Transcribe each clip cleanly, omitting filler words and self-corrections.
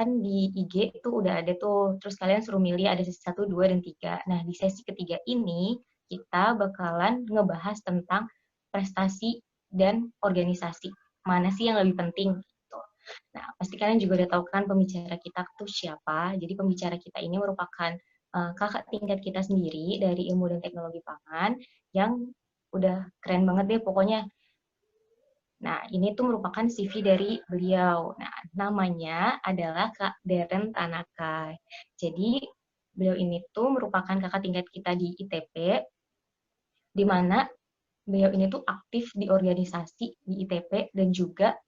kan di IG itu udah ada tuh, terus kalian suruh milih ada sesi 1, 2, dan 3. Nah, di sesi ketiga ini, kita bakalan ngebahas tentang prestasi dan organisasi. Mana sih yang lebih penting? Gitu. Nah, pasti kalian juga udah tahu kan pembicara kita itu siapa. Jadi pembicara kita ini merupakan kakak tingkat kita sendiri dari ilmu dan teknologi pangan yang udah keren banget deh pokoknya. Nah, ini tuh merupakan CV dari beliau. Nah, namanya adalah Kak Deren Tanaka. Jadi, beliau ini tuh merupakan kakak tingkat kita di ITP, di mana beliau ini tuh aktif di organisasi di ITP dan juga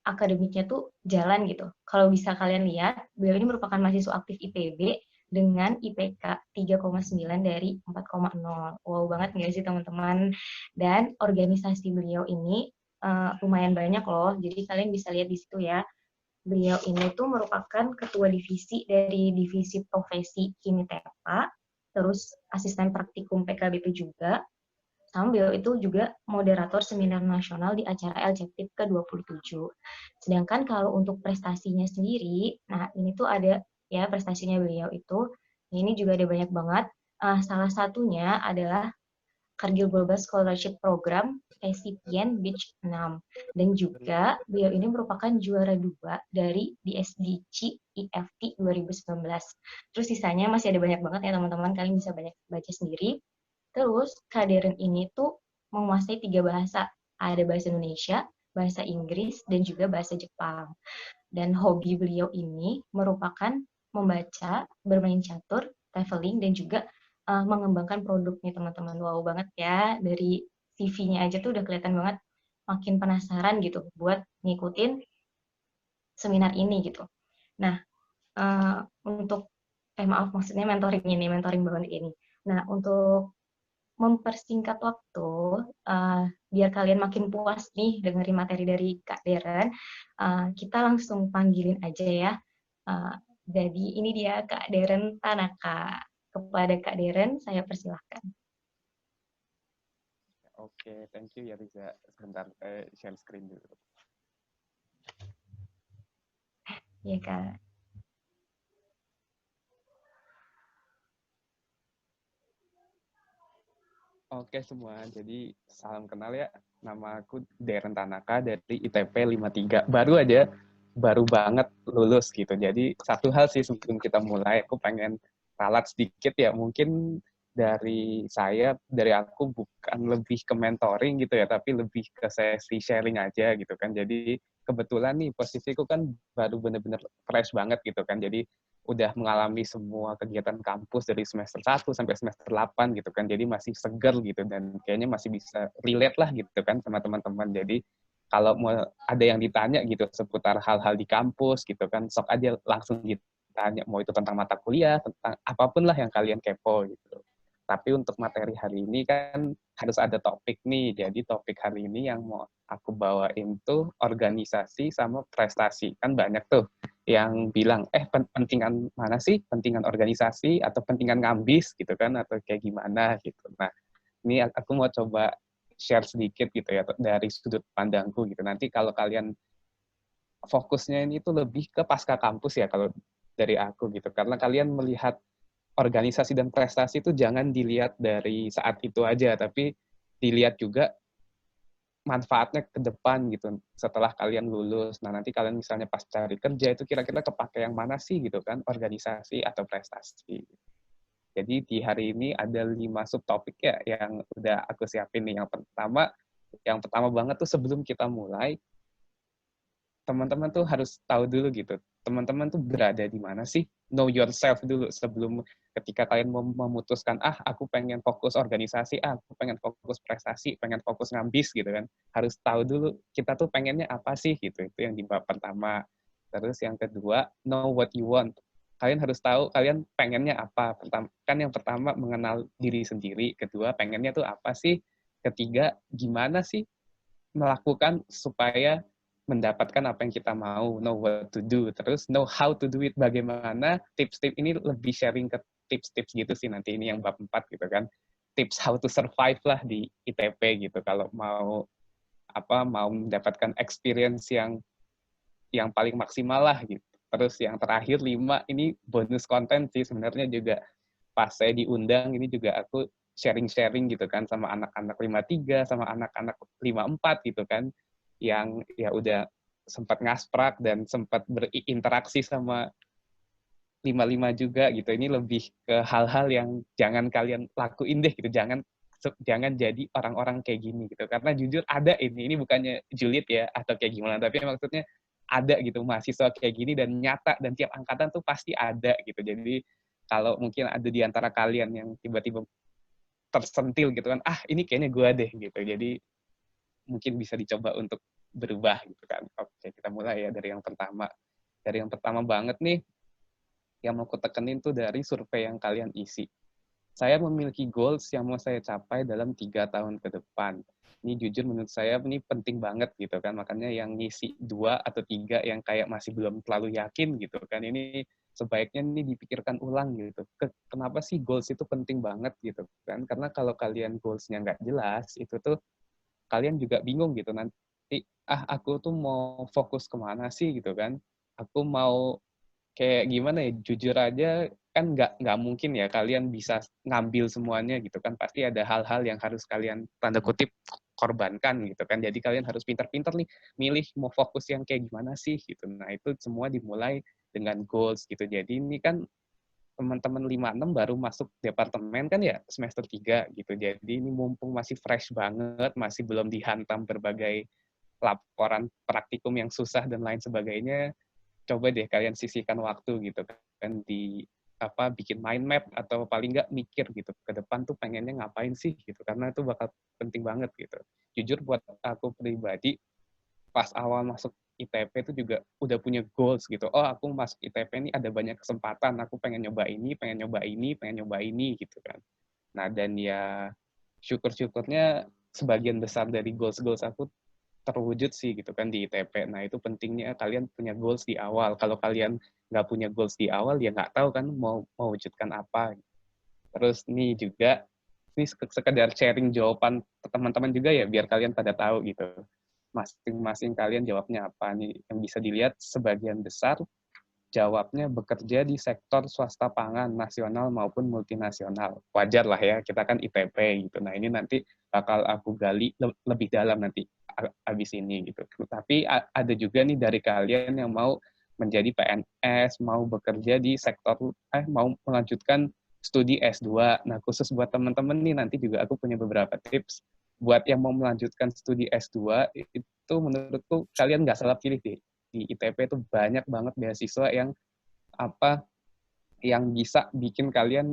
akademiknya tuh jalan gitu. Kalau bisa kalian lihat, beliau ini merupakan mahasiswa aktif IPB dengan IPK 3,9 dari 4,0. Wow banget nggak sih teman-teman? Dan organisasi beliau ini lumayan banyak loh, jadi kalian bisa lihat di situ ya. Beliau ini tuh merupakan ketua divisi dari divisi profesi Kimitepa, terus asisten praktikum PKBP juga, sama beliau itu juga moderator seminar nasional di acara LCTIP ke-27. Sedangkan kalau untuk prestasinya sendiri, nah ini tuh ada ya prestasinya beliau itu, ini juga ada banyak banget. Salah satunya adalah Cargill Global Scholarship Program Recipient Batch 6. Dan juga beliau ini merupakan juara 2 dari DSDC EFT 2019. Terus sisanya masih ada banyak banget ya teman-teman, kalian bisa banyak baca sendiri. Terus Kak Deren ini tuh menguasai 3 bahasa. Ada bahasa Indonesia, bahasa Inggris, dan juga bahasa Jepang. Dan hobi beliau ini merupakan membaca, bermain catur, traveling, dan juga mengembangkan produk nih teman-teman. Wow banget ya, dari CV-nya aja tuh udah kelihatan banget makin penasaran gitu buat ngikutin seminar ini gitu. Nah, untuk maaf maksudnya mentoring ini, mentoring banget ini. Nah, untuk mempersingkat waktu, biar kalian makin puas nih dengerin materi dari Kak Deren, kita langsung panggilin aja ya. Jadi ini dia Kak Deren Tanaka. Kepada Kak Deren, saya persilahkan. Oke, thank you ya Riza. Sebentar, share screen dulu. Iya Kak. Oke semua, jadi salam kenal ya. Nama aku Deren Tanaka dari ITP 53. Baru banget lulus gitu. Jadi satu hal sih sebelum kita mulai, aku pengen ralat sedikit ya. Mungkin dari aku bukan lebih ke mentoring gitu ya, tapi lebih ke sesi sharing aja gitu kan. Jadi kebetulan nih posisiku kan baru bener-bener fresh banget gitu kan. Jadi udah mengalami semua kegiatan kampus dari semester 1 sampai semester 8 gitu kan. Jadi masih seger gitu dan kayaknya masih bisa relate lah gitu kan sama teman-teman. Jadi kalau mau ada yang ditanya gitu seputar hal-hal di kampus gitu kan, sok aja langsung ditanya. Mau itu tentang mata kuliah, tentang apapun lah yang kalian kepo gitu. Tapi untuk materi hari ini kan harus ada topik nih. Jadi topik hari ini yang mau aku bawain tuh organisasi sama prestasi. Kan banyak tuh yang bilang, pentingan mana sih? Pentingan organisasi atau pentingan ngambis gitu kan? Atau kayak gimana gitu. Nah, ini aku mau coba share sedikit gitu ya dari sudut pandangku gitu. Nanti kalau kalian fokusnya ini tuh lebih ke pasca kampus ya kalau dari aku gitu. Karena kalian melihat organisasi dan prestasi itu jangan dilihat dari saat itu aja, tapi dilihat juga manfaatnya ke depan gitu setelah kalian lulus. Nah, nanti kalian misalnya pas cari kerja itu kira-kira kepake yang mana sih gitu kan, organisasi atau prestasi. Jadi di hari ini ada 5 subtopik ya yang udah aku siapin nih. Yang pertama banget tuh sebelum kita mulai, teman-teman tuh harus tahu dulu gitu. Teman-teman tuh berada di mana sih? Know yourself dulu sebelum ketika kalian memutuskan, aku pengen fokus organisasi, aku pengen fokus prestasi, pengen fokus ngambis gitu kan. Harus tahu dulu kita tuh pengennya apa sih gitu. Itu yang di bab pertama. Terus yang kedua, know what you want. Kalian harus tahu kalian pengennya apa. Yang pertama mengenal diri sendiri, kedua pengennya tuh apa sih? Ketiga, gimana sih melakukan supaya mendapatkan apa yang kita mau, know what to do, terus know how to do it, bagaimana tips-tips ini lebih sharing ke tips-tips gitu sih nanti ini yang bab 4 gitu kan, tips how to survive lah di ITP gitu kalau mau mau mendapatkan experience yang paling maksimal lah gitu. Terus yang terakhir 5 ini bonus konten sih sebenarnya juga pas saya diundang ini juga aku sharing-sharing gitu kan sama anak-anak 53 sama anak-anak 54 gitu kan yang ya udah sempat ngasprak dan sempat berinteraksi sama 55 juga gitu. Ini lebih ke hal-hal yang jangan kalian lakuin deh gitu. Jangan jadi orang-orang kayak gini gitu. Karena jujur ada ini bukannya julid ya atau kayak gimana, tapi maksudnya ada gitu mahasiswa kayak gini dan nyata dan tiap angkatan tuh pasti ada gitu. Jadi kalau mungkin ada di antara kalian yang tiba-tiba tersentil gitu kan, ini kayaknya gue deh gitu. Jadi mungkin bisa dicoba untuk berubah gitu kan. Oke, kita mulai ya dari yang pertama. Dari yang pertama banget nih, yang mau kutekenin tuh dari survei yang kalian isi. Saya memiliki goals yang mau saya capai dalam 3 tahun ke depan. Ini jujur menurut saya ini penting banget gitu kan, makanya yang ngisi 2 atau 3 yang kayak masih belum terlalu yakin gitu kan, ini sebaiknya ini dipikirkan ulang gitu. Kenapa sih goals itu penting banget gitu kan, karena kalau kalian goals-nya nggak jelas, itu tuh kalian juga bingung gitu nanti, aku tuh mau fokus kemana sih gitu kan, aku mau kayak gimana ya, jujur aja kan nggak mungkin ya kalian bisa ngambil semuanya gitu kan, pasti ada hal-hal yang harus kalian tanda kutip korbankan gitu kan, jadi kalian harus pintar-pintar nih milih mau fokus yang kayak gimana sih gitu. Nah itu semua dimulai dengan goals gitu. Jadi ini kan teman-teman 56 baru masuk departemen kan ya semester 3 gitu, jadi ini mumpung masih fresh banget, masih belum dihantam berbagai laporan praktikum yang susah dan lain sebagainya, coba deh kalian sisihkan waktu gitu kan di bikin mind map atau paling nggak mikir gitu ke depan tuh pengennya ngapain sih gitu, karena itu bakal penting banget gitu. Jujur buat aku pribadi pas awal masuk ITP itu juga udah punya goals gitu. Oh, aku masuk ITP ini ada banyak kesempatan, aku pengen nyoba ini, pengen nyoba ini, pengen nyoba ini gitu kan. Nah, dan ya syukur-syukurnya sebagian besar dari goals-goals aku terwujud sih gitu kan di ITP. Nah itu pentingnya kalian punya goals di awal. Kalau kalian nggak punya goals di awal ya nggak tahu kan mau mewujudkan apa. Terus nih juga ini sekedar sharing jawaban ke teman-teman juga ya biar kalian pada tahu gitu. Masing-masing kalian jawabnya apa nih. Yang bisa dilihat sebagian besar jawabnya bekerja di sektor swasta pangan nasional maupun multinasional. Wajar lah ya, kita kan ITP gitu. Nah ini nanti bakal aku gali lebih dalam nanti abis ini gitu. Tapi ada juga nih dari kalian yang mau menjadi PNS, mau bekerja di sektor, mau melanjutkan studi S2. Nah khusus buat teman-teman nih nanti juga aku punya beberapa tips. Buat yang mau melanjutkan studi S2, itu menurutku kalian nggak salah pilih deh di ITP itu banyak banget beasiswa yang yang bisa bikin kalian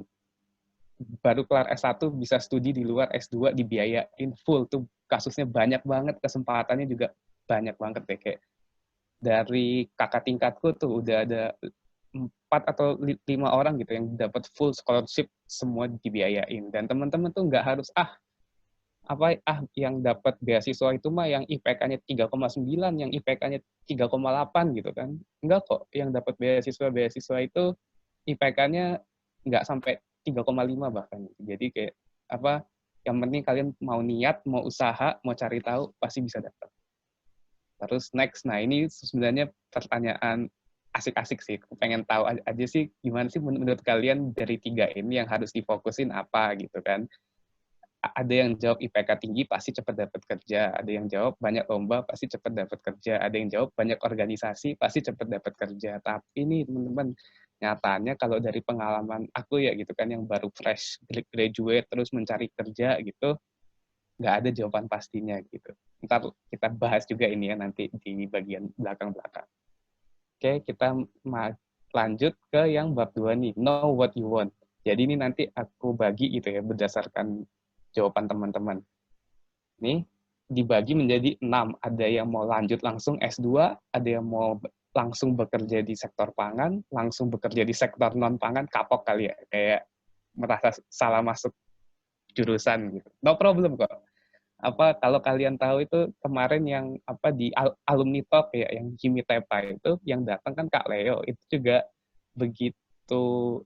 baru kelar S1 bisa studi di luar S2 dibiayain full tuh kasusnya banyak banget, kesempatannya juga banyak banget deh. Kayak dari kakak tingkatku tuh udah ada 4 atau 5 orang gitu yang dapat full scholarship semua dibiayain, dan teman-teman tuh nggak harus yang dapat beasiswa itu mah yang IPK-nya 3,9, yang IPK-nya 3,8 gitu kan. Enggak kok, yang dapat beasiswa itu IPK-nya nggak sampai 3,5 bahkan. Jadi kayak yang penting kalian mau niat, mau usaha, mau cari tahu, pasti bisa dapat. Terus next, nah ini sebenarnya pertanyaan asik-asik sih. Aku pengen tahu aja sih gimana sih menurut kalian dari 3 ini yang harus difokusin apa gitu kan. Ada yang jawab IPK tinggi pasti cepat dapat kerja, ada yang jawab banyak lomba pasti cepat dapat kerja, ada yang jawab banyak organisasi pasti cepat dapat kerja. Tapi nih teman-teman, nyatanya kalau dari pengalaman aku ya gitu kan yang baru fresh graduate terus mencari kerja gitu, nggak ada jawaban pastinya gitu. Ntar kita bahas juga ini ya nanti di bagian belakang-belakang. Oke, kita lanjut ke yang bab 2 nih, know what you want. Jadi ini nanti aku bagi gitu ya berdasarkan jawaban teman-teman. Nih, dibagi menjadi 6. Ada yang mau lanjut langsung S2, ada yang mau langsung bekerja di sektor pangan, langsung bekerja di sektor non-pangan, kapok kali ya, kayak merasa salah masuk jurusan gitu. No problem kok. Kalau kalian tahu itu kemarin yang di alumni top ya, yang Himitepa itu, yang datang kan Kak Leo, itu juga begitu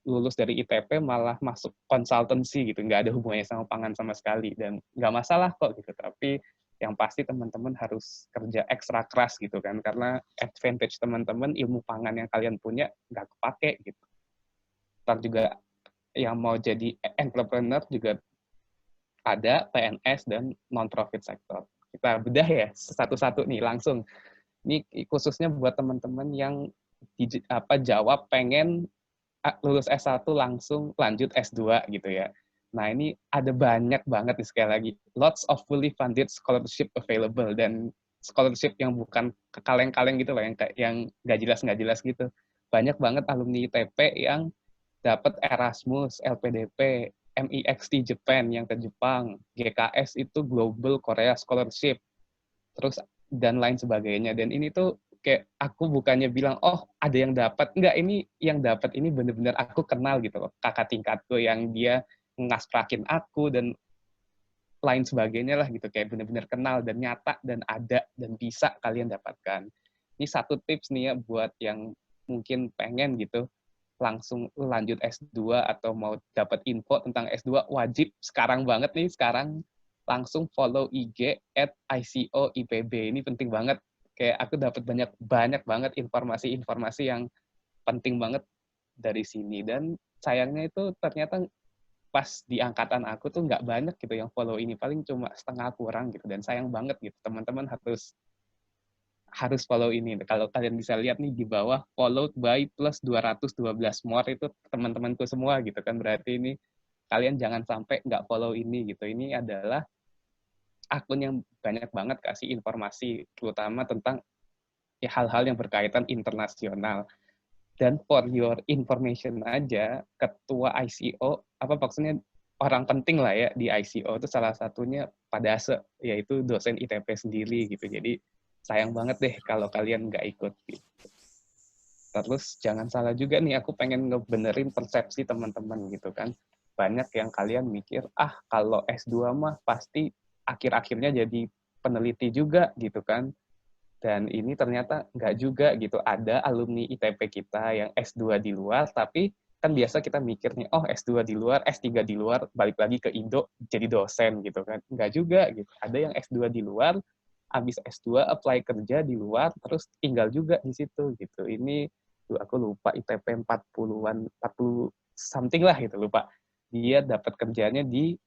lulus dari ITP malah masuk konsultansi gitu, nggak ada hubungannya sama pangan sama sekali, dan nggak masalah kok gitu. Tapi Yang pasti teman-teman harus kerja ekstra keras gitu kan, karena advantage teman-teman ilmu pangan yang kalian punya nggak kepake gitu. Ntar juga yang mau jadi entrepreneur juga ada PNS dan non-profit sektor. Kita bedah ya satu-satu nih langsung. Ini khususnya buat teman-teman yang jawab pengen lulus S1 langsung lanjut S2 gitu ya. Nah, ini ada banyak banget nih sekali lagi. Lots of fully funded scholarship available, dan scholarship yang bukan kaleng-kaleng gitu loh, yang nggak jelas gitu. Banyak banget alumni ITP yang dapat Erasmus, LPDP, MEXT Japan yang ke Jepang, GKS itu Global Korea Scholarship, terus dan lain sebagainya. Dan ini tuh kayak aku bukannya bilang oh ada yang dapat, enggak, ini yang dapat ini bener-bener aku kenal gitu loh, kakak tingkatku yang dia ngasprakin aku dan lain sebagainya lah gitu, kayak bener-bener kenal dan nyata dan ada dan bisa kalian dapatkan. Ini satu tips nih ya buat yang mungkin pengen gitu langsung lanjut S2 atau mau dapat info tentang S2, wajib sekarang banget nih, sekarang langsung follow IG @ICO-IPB. Ini penting banget. Kayak aku dapat banyak banget informasi-informasi yang penting banget dari sini. Dan sayangnya itu ternyata pas di angkatan aku tuh nggak banyak gitu yang follow ini. Paling cuma setengah kurang gitu. Dan sayang banget gitu. Teman-teman harus follow ini. Kalau kalian bisa lihat nih di bawah, followed by plus 212 more, itu teman-temanku semua gitu kan. Berarti ini kalian jangan sampai nggak follow ini gitu. Ini adalah akun yang banyak banget kasih informasi, terutama tentang ya, hal-hal yang berkaitan internasional. Dan for your information aja, ketua ICO, apa maksudnya orang penting lah ya di ICO itu salah satunya Pak Dase, yaitu dosen ITP sendiri gitu. Jadi sayang banget deh kalau kalian nggak ikut gitu. Terus jangan salah juga nih, aku pengen ngebenerin persepsi teman-teman gitu kan. Banyak yang kalian mikir, kalau S2 mah pasti akhir-akhirnya jadi peneliti juga gitu kan. Dan ini ternyata nggak juga gitu. Ada alumni ITP kita yang S2 di luar, tapi kan biasa kita mikirnya, oh S2 di luar, S3 di luar, balik lagi ke Indo jadi dosen gitu kan. Nggak juga gitu. Ada yang S2 di luar, habis S2 apply kerja di luar, terus tinggal juga di situ gitu. Ini aku lupa ITP 40-an, 40 something lah gitu, lupa. Dia dapat kerjanya di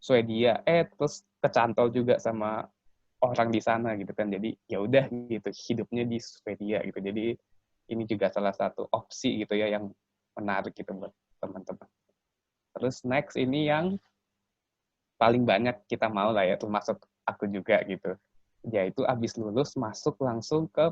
Swedia, terus kecantol juga sama orang di sana gitu kan. Jadi ya udah gitu, hidupnya di Swedia gitu. Jadi ini juga salah satu opsi gitu ya yang menarik gitu buat teman-teman. Terus next ini yang paling banyak kita mau lah ya, termasuk aku juga gitu. Yaitu abis lulus masuk langsung ke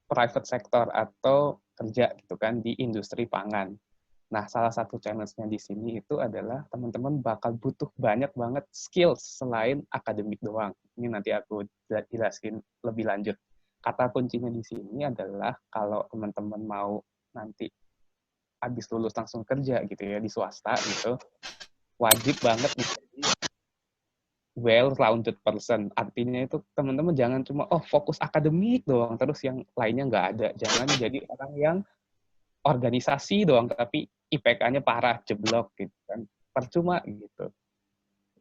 private sector atau kerja gitu kan di industri pangan. Nah, salah satu challenge-nya di sini itu adalah teman-teman bakal butuh banyak banget skills selain akademik doang. Ini nanti aku jelasin lebih lanjut. Kata kuncinya di sini adalah kalau teman-teman mau nanti habis lulus langsung kerja gitu ya di swasta gitu, wajib banget menjadi well-rounded person. Artinya itu teman-teman jangan cuma fokus akademik doang terus yang lainnya nggak ada. Jangan jadi orang yang organisasi doang tapi IPK-nya parah, jeblok gitu kan. Percuma gitu.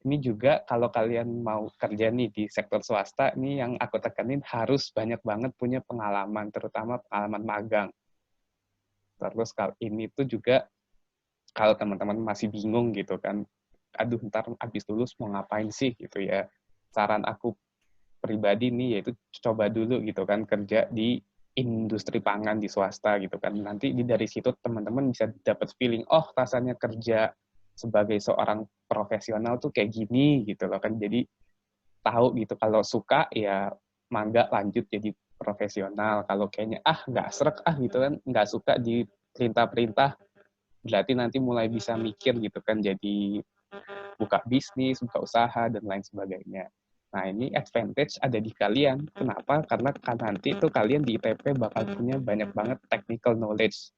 Ini juga kalau kalian mau kerja nih di sektor swasta, nih yang aku tekanin harus banyak banget punya pengalaman, terutama pengalaman magang. Terus kalau ini tuh juga kalau teman-teman masih bingung gitu kan, aduh ntar habis lulus mau ngapain sih gitu ya. Saran aku pribadi nih yaitu coba dulu gitu kan kerja di industri pangan di swasta gitu kan. Nanti dari situ teman-teman bisa dapat feeling, oh rasanya kerja sebagai seorang profesional tuh kayak gini gitu loh kan. Jadi tahu gitu kalau suka ya mangga lanjut jadi profesional. Kalau kayaknya nggak srek gitu kan, nggak suka di perintah-perintah, berarti nanti mulai bisa mikir gitu kan jadi buka bisnis, buka usaha, dan lain sebagainya. Nah, ini advantage ada di kalian. Kenapa? Karena kan nanti tuh kalian di ITP bakal punya banyak banget technical knowledge.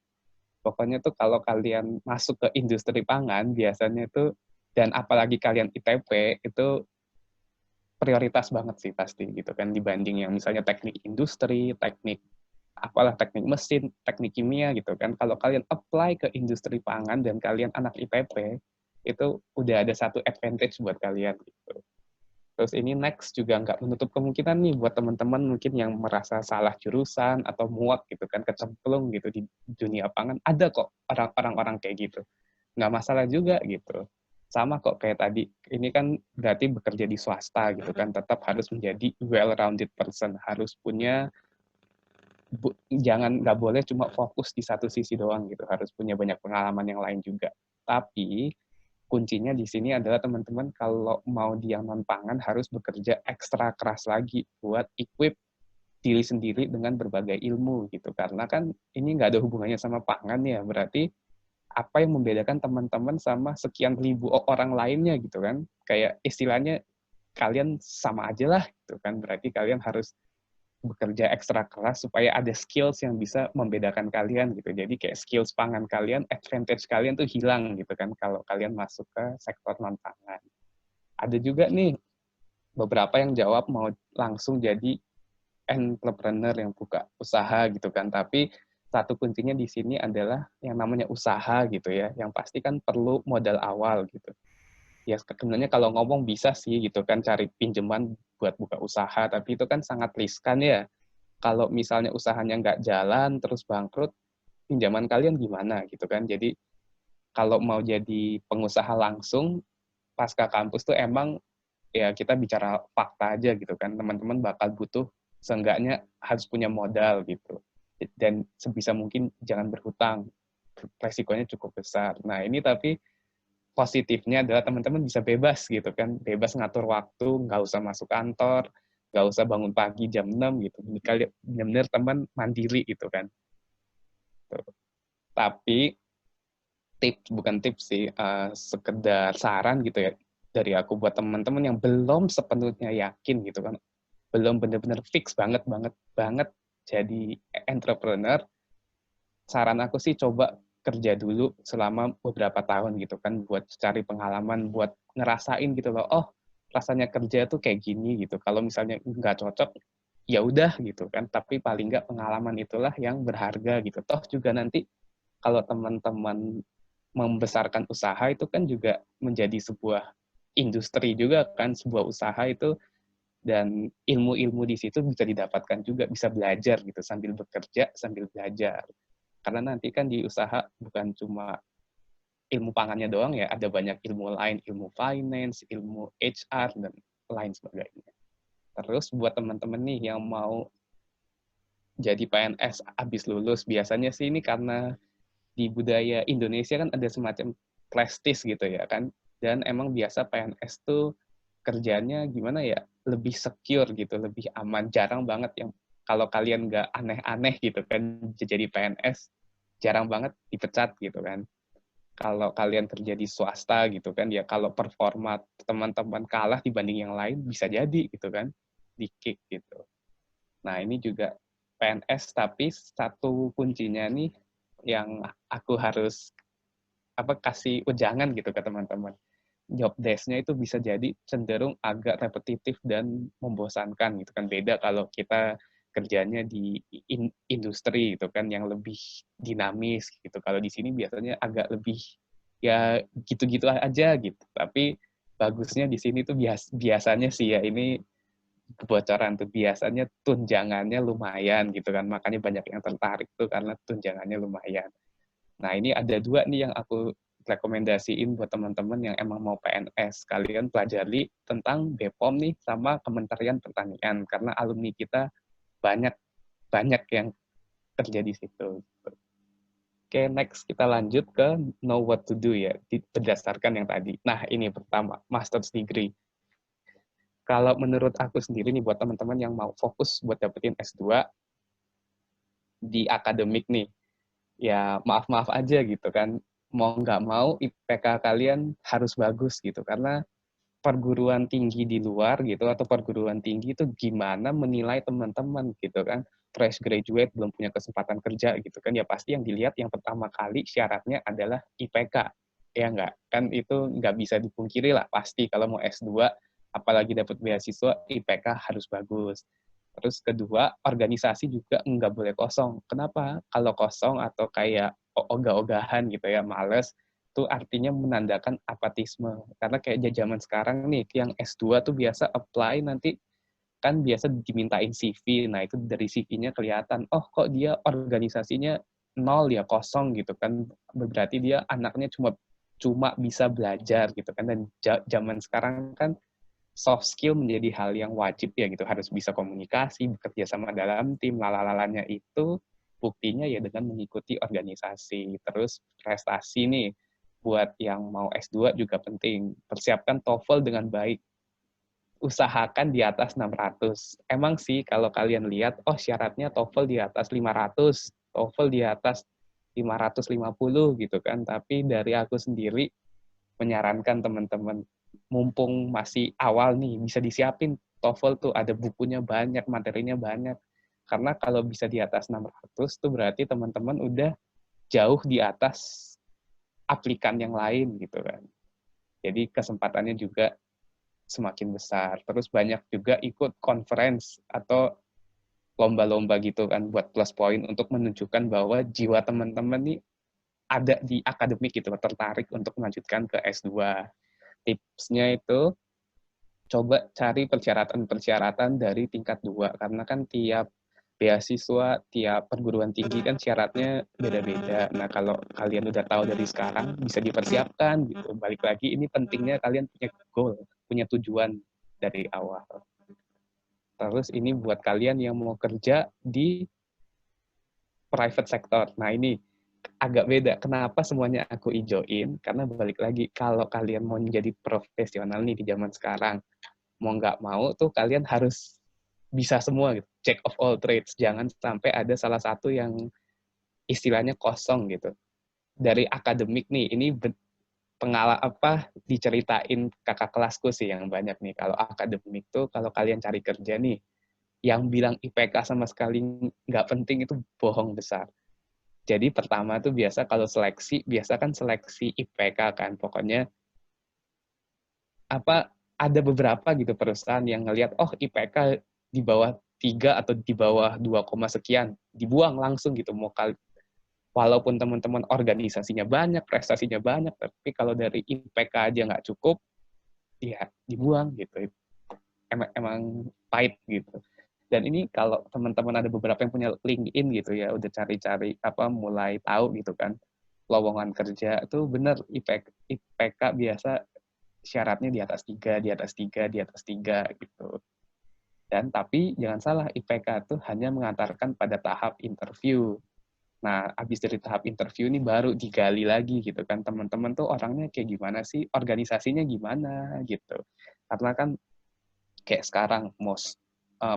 Pokoknya tuh kalau kalian masuk ke industri pangan, biasanya tuh, dan apalagi kalian ITP, itu prioritas banget sih pasti gitu kan, dibanding yang misalnya teknik industri, teknik mesin, teknik kimia gitu kan. Kalau kalian apply ke industri pangan dan kalian anak ITP, itu udah ada satu advantage buat kalian gitu. Terus ini next juga nggak menutup kemungkinan nih buat teman-teman mungkin yang merasa salah jurusan atau muak gitu kan, kecemplung gitu di dunia pangan. Ada kok orang-orang kayak gitu. Nggak masalah juga gitu. Sama kok kayak tadi, ini kan berarti bekerja di swasta gitu kan, tetap harus menjadi well-rounded person, harus punya, jangan, nggak boleh cuma fokus di satu sisi doang gitu, harus punya banyak pengalaman yang lain juga. Tapi kuncinya di sini adalah teman-teman kalau mau di yang non-pangan harus bekerja ekstra keras lagi buat equip diri sendiri dengan berbagai ilmu gitu. Karena kan ini nggak ada hubungannya sama pangan ya, berarti apa yang membedakan teman-teman sama sekian ribu orang lainnya gitu kan. Kayak istilahnya kalian sama aja lah gitu kan, berarti kalian harus bekerja ekstra keras supaya ada skills yang bisa membedakan kalian gitu. Jadi kayak skills pangan kalian, advantage kalian tuh hilang gitu kan kalau kalian masuk ke sektor non pangan. Ada juga nih beberapa yang jawab mau langsung jadi entrepreneur yang buka usaha gitu kan. Tapi satu kuncinya di sini adalah yang namanya usaha gitu ya. Yang pasti kan perlu modal awal gitu. Ya sebenarnya kalau ngomong bisa sih gitu kan cari pinjaman buat buka usaha, tapi itu kan sangat riskan ya. Kalau misalnya usahanya nggak jalan terus bangkrut, pinjaman kalian gimana gitu kan. Jadi kalau mau jadi pengusaha langsung pasca kampus tuh emang ya kita bicara fakta aja gitu kan. Teman-teman bakal butuh seenggaknya harus punya modal gitu. Dan sebisa mungkin jangan berhutang. Resikonya cukup besar. Nah, ini tapi positifnya adalah teman-teman bisa bebas gitu kan, bebas ngatur waktu, nggak usah masuk kantor, nggak usah bangun pagi jam 6 gitu. Kalian benar-benar teman mandiri gitu kan. Tuh. Tapi tips, bukan tips sih, sekedar saran gitu ya dari aku buat teman-teman yang belum sepenuhnya yakin gitu kan, belum benar-benar fix banget banget banget jadi entrepreneur. Saran aku sih coba kerja dulu selama beberapa tahun gitu kan buat cari pengalaman, buat ngerasain gitu loh. Oh, rasanya kerja tuh kayak gini gitu. Kalau misalnya nggak cocok, ya udah gitu kan. Tapi paling nggak pengalaman itulah yang berharga gitu. Toh juga nanti kalau teman-teman membesarkan usaha itu kan juga menjadi sebuah industri juga kan, sebuah usaha itu, dan ilmu-ilmu di situ bisa didapatkan juga, bisa belajar gitu sambil bekerja, sambil belajar. Karena nanti kan di usaha bukan cuma ilmu pangannya doang ya, ada banyak ilmu lain, ilmu finance, ilmu HR, dan lain sebagainya. Terus buat teman-teman nih yang mau jadi PNS habis lulus, biasanya sih ini karena di budaya Indonesia kan ada semacam prestis gitu ya kan, dan emang biasa PNS tuh kerjanya gimana ya, lebih secure gitu, lebih aman, jarang banget yang kalau kalian nggak aneh-aneh gitu kan jadi PNS, jarang banget dipecat gitu kan. Kalau kalian kerja di swasta gitu kan, ya kalau performa teman-teman kalah dibanding yang lain, bisa jadi gitu kan, di-kick gitu. Nah, ini juga PNS, tapi satu kuncinya nih yang aku harus kasih ujangan gitu ke teman-teman. Job desk-nya itu bisa jadi cenderung agak repetitif dan membosankan gitu kan. Beda kalau kita kerjanya di industri gitu kan yang lebih dinamis gitu. Kalau di sini biasanya agak lebih ya gitu-gitu aja gitu. Tapi bagusnya di sini tuh biasanya sih ya ini kebocoran tuh, biasanya tunjangannya lumayan gitu kan. Makanya banyak yang tertarik tuh karena tunjangannya lumayan. Nah, ini ada dua nih yang aku rekomendasiin buat teman-teman yang emang mau PNS. Kalian pelajari tentang BPOM nih sama Kementerian Pertanian, karena alumni kita banyak banyak yang kerja di situ. Oke, next kita lanjut ke know what to do ya, berdasarkan yang tadi. Nah, ini pertama, master's degree. Kalau menurut aku sendiri nih, buat teman-teman yang mau fokus buat dapetin S2 di akademik nih, ya maaf-maaf aja gitu kan, mau nggak mau IPK kalian harus bagus gitu, karena perguruan tinggi di luar gitu atau perguruan tinggi itu gimana menilai teman-teman gitu kan, fresh graduate belum punya kesempatan kerja gitu kan, ya pasti yang dilihat yang pertama kali syaratnya adalah IPK, ya nggak kan, itu nggak bisa dipungkiri lah, pasti kalau mau S2 apalagi dapat beasiswa IPK harus bagus. Terus kedua, organisasi juga nggak boleh kosong. Kenapa? Kalau kosong atau kayak ogah-ogahan gitu ya, males, itu artinya menandakan apatisme. Karena kayak zaman sekarang nih, yang S2 tuh biasa apply nanti kan biasa dimintain CV. Nah, itu dari CV-nya kelihatan, oh kok dia organisasinya nol ya, kosong gitu kan. Berarti dia anaknya cuma bisa belajar gitu kan. Dan zaman sekarang kan soft skill menjadi hal yang wajib ya gitu, harus bisa komunikasi, bekerja sama dalam tim, lalalalanya itu buktinya ya dengan mengikuti organisasi. Terus prestasi nih, buat yang mau S2 juga penting. Persiapkan TOEFL dengan baik. Usahakan di atas 600. Emang sih kalau kalian lihat, oh syaratnya TOEFL di atas 500, TOEFL di atas 550 gitu kan. Tapi dari aku sendiri menyarankan teman-teman, mumpung masih awal nih, bisa disiapin TOEFL tuh, ada bukunya banyak, materinya banyak. Karena kalau bisa di atas 600 tuh berarti teman-teman udah jauh di atas aplikan yang lain gitu kan. Jadi kesempatannya juga semakin besar. Terus banyak juga ikut conference atau lomba-lomba gitu kan buat plus point untuk menunjukkan bahwa jiwa teman-teman nih ada di akademik gitu, tertarik untuk melanjutkan ke S2. Tipsnya itu coba cari persyaratan-persyaratan dari tingkat 2, karena kan tiap beasiswa, tiap perguruan tinggi kan syaratnya beda-beda. Nah, kalau kalian udah tahu dari sekarang, bisa dipersiapkan gitu. Balik lagi, ini pentingnya kalian punya goal, punya tujuan dari awal. Terus ini buat kalian yang mau kerja di private sector. Nah, ini agak beda. Kenapa semuanya aku ijoin? Karena balik lagi, kalau kalian mau menjadi profesional nih di zaman sekarang, mau nggak mau tuh kalian harus bisa semua gitu. Jack of all trades. Jangan sampai ada salah satu yang istilahnya kosong gitu. Dari akademik nih, ini diceritain kakak kelasku sih yang banyak nih. Kalau akademik tuh kalau kalian cari kerja nih, yang bilang IPK sama sekali nggak penting itu bohong besar. Jadi pertama tuh biasa kalau seleksi, biasa kan seleksi IPK kan. Pokoknya ada beberapa gitu perusahaan yang ngelihat, oh IPK di bawah 3 atau di bawah 2, sekian, dibuang langsung gitu. Walaupun teman-teman organisasinya banyak, prestasinya banyak, tapi kalau dari IPK aja nggak cukup, ya dibuang gitu. Emang pahit gitu. Dan ini kalau teman-teman ada beberapa yang punya LinkedIn gitu ya, udah cari-cari mulai tahu gitu kan, lowongan kerja itu benar IPK biasa syaratnya di atas 3, di atas 3, di atas 3 gitu. Dan tapi jangan salah, IPK itu hanya mengantarkan pada tahap interview. Nah, habis dari tahap interview ini baru digali lagi gitu kan, teman-teman tuh orangnya kayak gimana sih, organisasinya gimana gitu. Karena kan kayak sekarang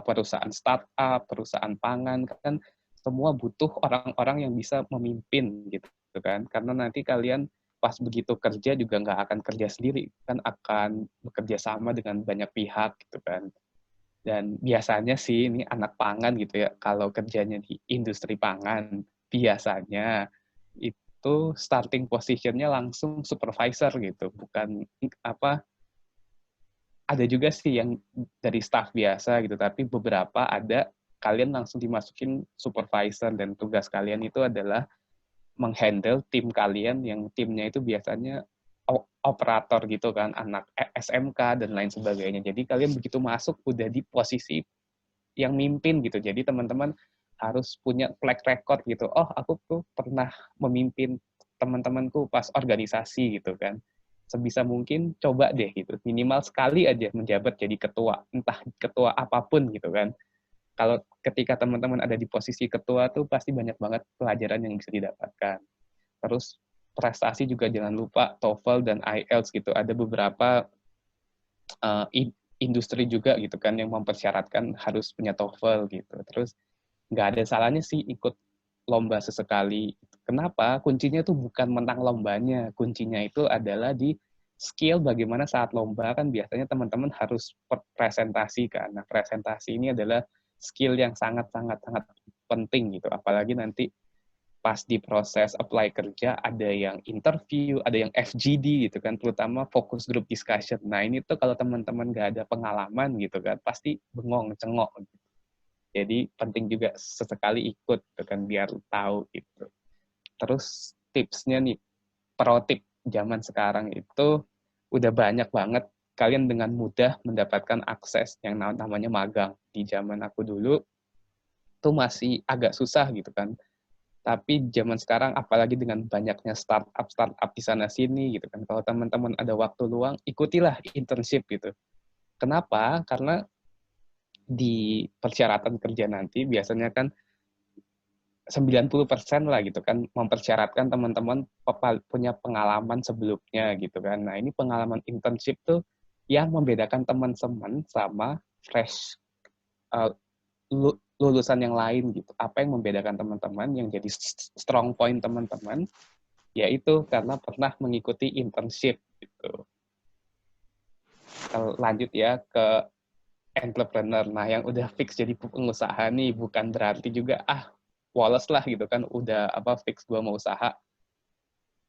perusahaan startup, perusahaan pangan kan semua butuh orang-orang yang bisa memimpin gitu kan. Karena nanti kalian pas begitu kerja juga nggak akan kerja sendiri, kan akan bekerja sama dengan banyak pihak gitu kan. Dan biasanya sih ini anak pangan gitu ya, kalau kerjanya di industri pangan, biasanya itu starting position-nya langsung supervisor gitu, bukan ada juga sih yang dari staff biasa gitu, tapi beberapa ada kalian langsung dimasukin supervisor dan tugas kalian itu adalah menghandle tim kalian yang timnya itu biasanya operator gitu kan, anak SMK dan lain sebagainya. Jadi kalian begitu masuk udah di posisi yang mimpin gitu. Jadi teman-teman harus punya track record gitu. Oh, aku tuh pernah memimpin teman-temanku pas organisasi gitu kan. Sebisa mungkin coba deh gitu. Minimal sekali aja menjabat jadi ketua, entah ketua apapun gitu kan. Kalau ketika teman-teman ada di posisi ketua tuh pasti banyak banget pelajaran yang bisa didapatkan. Terus prestasi juga jangan lupa TOEFL dan IELTS gitu. Ada beberapa uh, industri juga gitu kan yang mempersyaratkan harus punya TOEFL gitu. Terus nggak ada salahnya sih ikut lomba sesekali. Kenapa? Kuncinya tuh bukan menang lombanya. Kuncinya itu adalah di skill bagaimana saat lomba kan biasanya teman-teman harus presentasi kan. Nah, presentasi ini adalah skill yang sangat-sangat sangat penting gitu. Apalagi nanti pas di proses apply kerja ada yang interview, ada yang FGD gitu kan, terutama focus group discussion. Nah ini tuh kalau teman-teman nggak ada pengalaman gitu kan, pasti bengong, cengok. Gitu. Jadi penting juga sesekali ikut gitu kan, biar tahu gitu. Terus tipsnya nih, pro tip zaman sekarang itu udah banyak banget kalian dengan mudah mendapatkan akses yang namanya magang. Di zaman aku dulu tuh masih agak susah gitu kan. Tapi zaman sekarang apalagi dengan banyaknya startup di sana sini gitu kan. Kalau teman-teman ada waktu luang, ikutilah internship gitu. Kenapa? Karena di persyaratan kerja nanti biasanya kan 90% lah gitu kan mempersyaratkan teman-teman punya pengalaman sebelumnya gitu kan. Nah, ini pengalaman internship tuh yang membedakan teman-teman sama fresh uh, lulusan yang lain gitu. Apa yang membedakan teman-teman yang jadi strong point teman-teman yaitu karena pernah mengikuti internship gitu. Lanjut ya ke entrepreneur. Nah, yang udah fix jadi pengusaha nih bukan berarti juga Wallace lah gitu kan udah fix gua mau usaha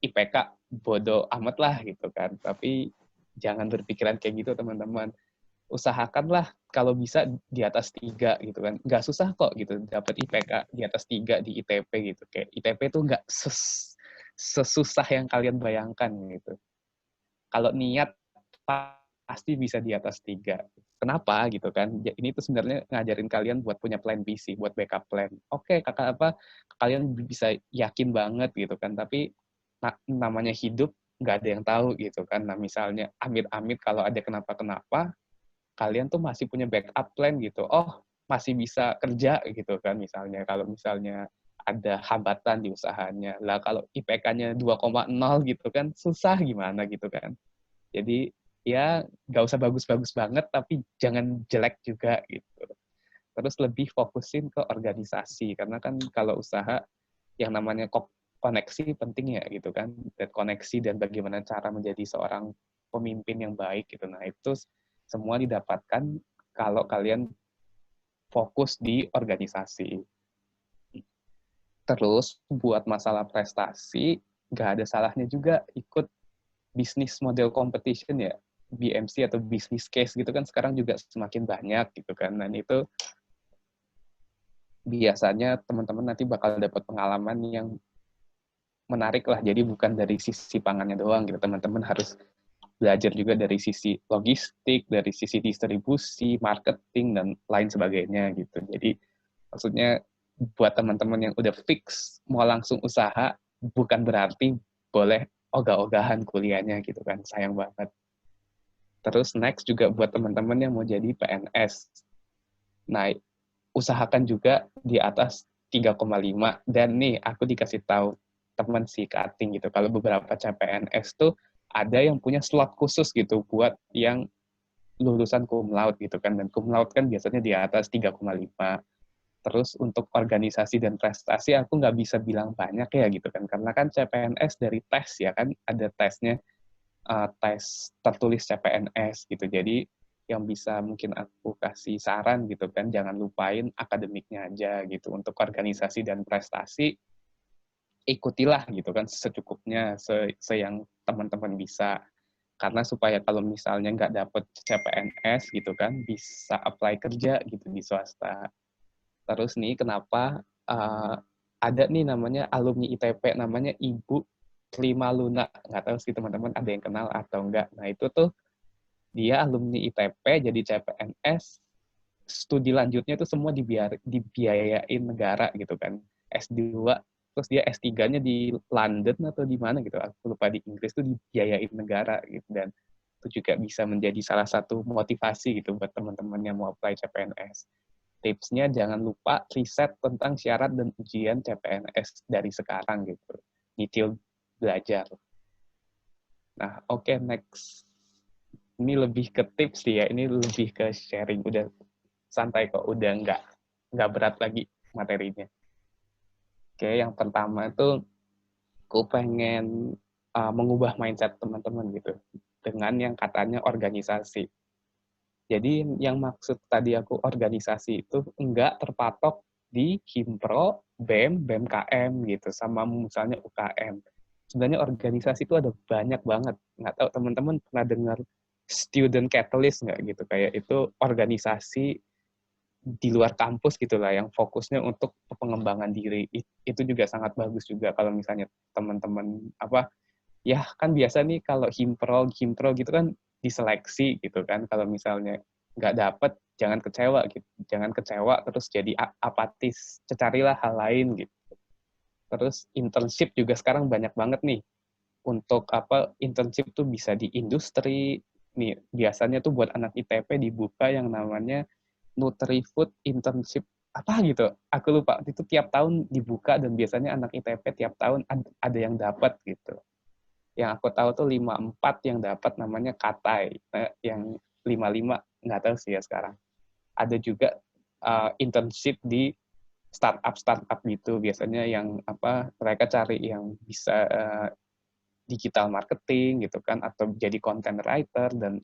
IPK bodoh amat lah gitu kan. Tapi jangan berpikiran kayak gitu teman-teman. Usahakanlah kalau bisa di atas 3 gitu kan. Nggak susah kok gitu dapat IPK di atas 3 di ITP gitu. Kayak ITP tuh nggak sesusah yang kalian bayangkan gitu. Kalau niat pasti bisa di atas 3. Kenapa gitu kan? Ini tuh sebenarnya ngajarin kalian buat punya plan B sih, buat backup plan. Oke, kalian bisa yakin banget gitu kan, tapi namanya hidup nggak ada yang tahu gitu kan. Nah, misalnya amit-amit kalau ada kenapa-kenapa, kalian tuh masih punya backup plan gitu. Oh, masih bisa kerja gitu kan misalnya. Kalau misalnya ada hambatan di usahanya. Lah kalau IPK-nya 2,0 gitu kan, susah gimana gitu kan. Jadi ya nggak usah bagus-bagus banget, tapi jangan jelek juga gitu. Terus lebih fokusin ke organisasi, karena kan kalau usaha yang namanya koneksi penting ya gitu kan, dan koneksi dan bagaimana cara menjadi seorang pemimpin yang baik gitu. Nah itu semua didapatkan kalau kalian fokus di organisasi. Terus buat masalah prestasi, nggak ada salahnya juga ikut bisnis model competition ya, BMC atau business case gitu kan sekarang juga semakin banyak gitu kan. Dan itu biasanya teman-teman nanti bakal dapat pengalaman yang menarik lah. Jadi bukan dari sisi pangannya doang gitu. Teman-teman harus belajar juga dari sisi logistik, dari sisi distribusi, marketing, dan lain sebagainya gitu. Jadi maksudnya buat teman-teman yang udah fix mau langsung usaha, bukan berarti boleh ogah-ogahan kuliahnya gitu kan. Sayang banget. Terus next juga buat teman-teman yang mau jadi PNS. Nah, usahakan juga di atas 3,5. Dan nih, aku dikasih tahu teman si cutting gitu. Kalau beberapa CPNS tuh ada yang punya slot khusus gitu buat yang lulusan cum laude gitu kan. Dan cum laude kan biasanya di atas 3,5. Terus untuk organisasi dan prestasi aku nggak bisa bilang banyak ya gitu kan. Karena kan CPNS dari tes ya kan, ada tesnya tes tertulis CPNS gitu. Jadi yang bisa mungkin aku kasih saran gitu kan, jangan lupain akademiknya aja gitu. Untuk organisasi dan prestasi, ikutilah gitu kan secukupnya, yang teman-teman bisa. Karena supaya kalau misalnya nggak dapet CPNS gitu kan, bisa apply kerja gitu di swasta. Terus nih kenapa ada nih namanya alumni ITP, namanya Ibu Klima Luna. Nggak tahu sih teman-teman ada yang kenal atau enggak. Nah itu tuh dia alumni ITP jadi CPNS, studi lanjutnya itu semua dibiayain negara gitu kan. S2, terus dia S3-nya di London atau di mana gitu. Aku lupa, di Inggris tuh dibiayain negara gitu. Dan itu juga bisa menjadi salah satu motivasi gitu buat teman-teman yang mau apply CPNS. Tipsnya jangan lupa riset tentang syarat dan ujian CPNS dari sekarang gitu. Nyicil belajar. Nah, oke, next. Ini lebih ke tips sih ya, ini lebih ke sharing. Udah santai kok, udah nggak berat lagi materinya. Oke, yang pertama itu aku pengen mengubah mindset teman-teman gitu dengan yang katanya organisasi. Jadi yang maksud tadi aku organisasi itu enggak terpatok di Himpro, BEM, BMKM gitu, sama misalnya UKM. Sebenarnya organisasi itu ada banyak banget. Nggak tahu teman-teman pernah dengar Student Catalyst nggak gitu? Kayak itu organisasi di luar kampus gitu lah, yang fokusnya untuk pengembangan diri. Itu juga sangat bagus juga kalau misalnya teman-teman ya kan biasa nih kalau himpro gitu kan diseleksi gitu kan. Kalau misalnya nggak dapet, jangan kecewa gitu. Jangan kecewa terus jadi apatis. Carilah hal lain gitu. Terus internship juga sekarang banyak banget nih. Untuk apa internship tuh bisa di industri. Nih, biasanya tuh buat anak ITP dibuka yang namanya Nutri-Food Internship apa gitu. Aku lupa. Itu tiap tahun dibuka dan biasanya anak ITP tiap tahun ada yang dapat gitu. Yang aku tahu tuh 54 yang dapat namanya Katai. Nah, yang 55 nggak tahu sih ya sekarang. Ada juga internship di startup gitu. Biasanya yang apa mereka cari yang bisa digital marketing gitu kan atau jadi content writer dan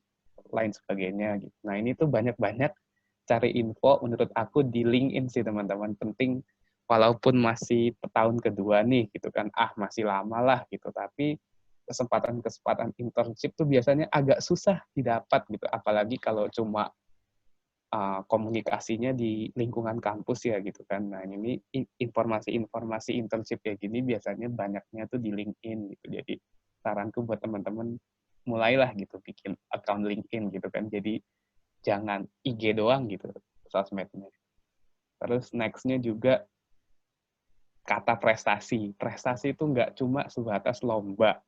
lain sebagainya gitu. Nah, ini tuh banyak-banyak cari info menurut aku di LinkedIn sih teman-teman. Penting walaupun masih tahun kedua nih gitu kan. Masih lama lah gitu, tapi kesempatan-kesempatan internship tuh biasanya agak susah didapat gitu, apalagi kalau cuma komunikasinya di lingkungan kampus ya gitu kan. Nah, ini informasi-informasi internship kayak gini biasanya banyaknya tuh di LinkedIn gitu. Jadi saranku buat teman-teman mulailah gitu bikin account LinkedIn gitu kan. Jadi jangan IG doang gitu sosmednya. Terus next-nya juga kata prestasi. Prestasi itu nggak cuma sebatas lomba.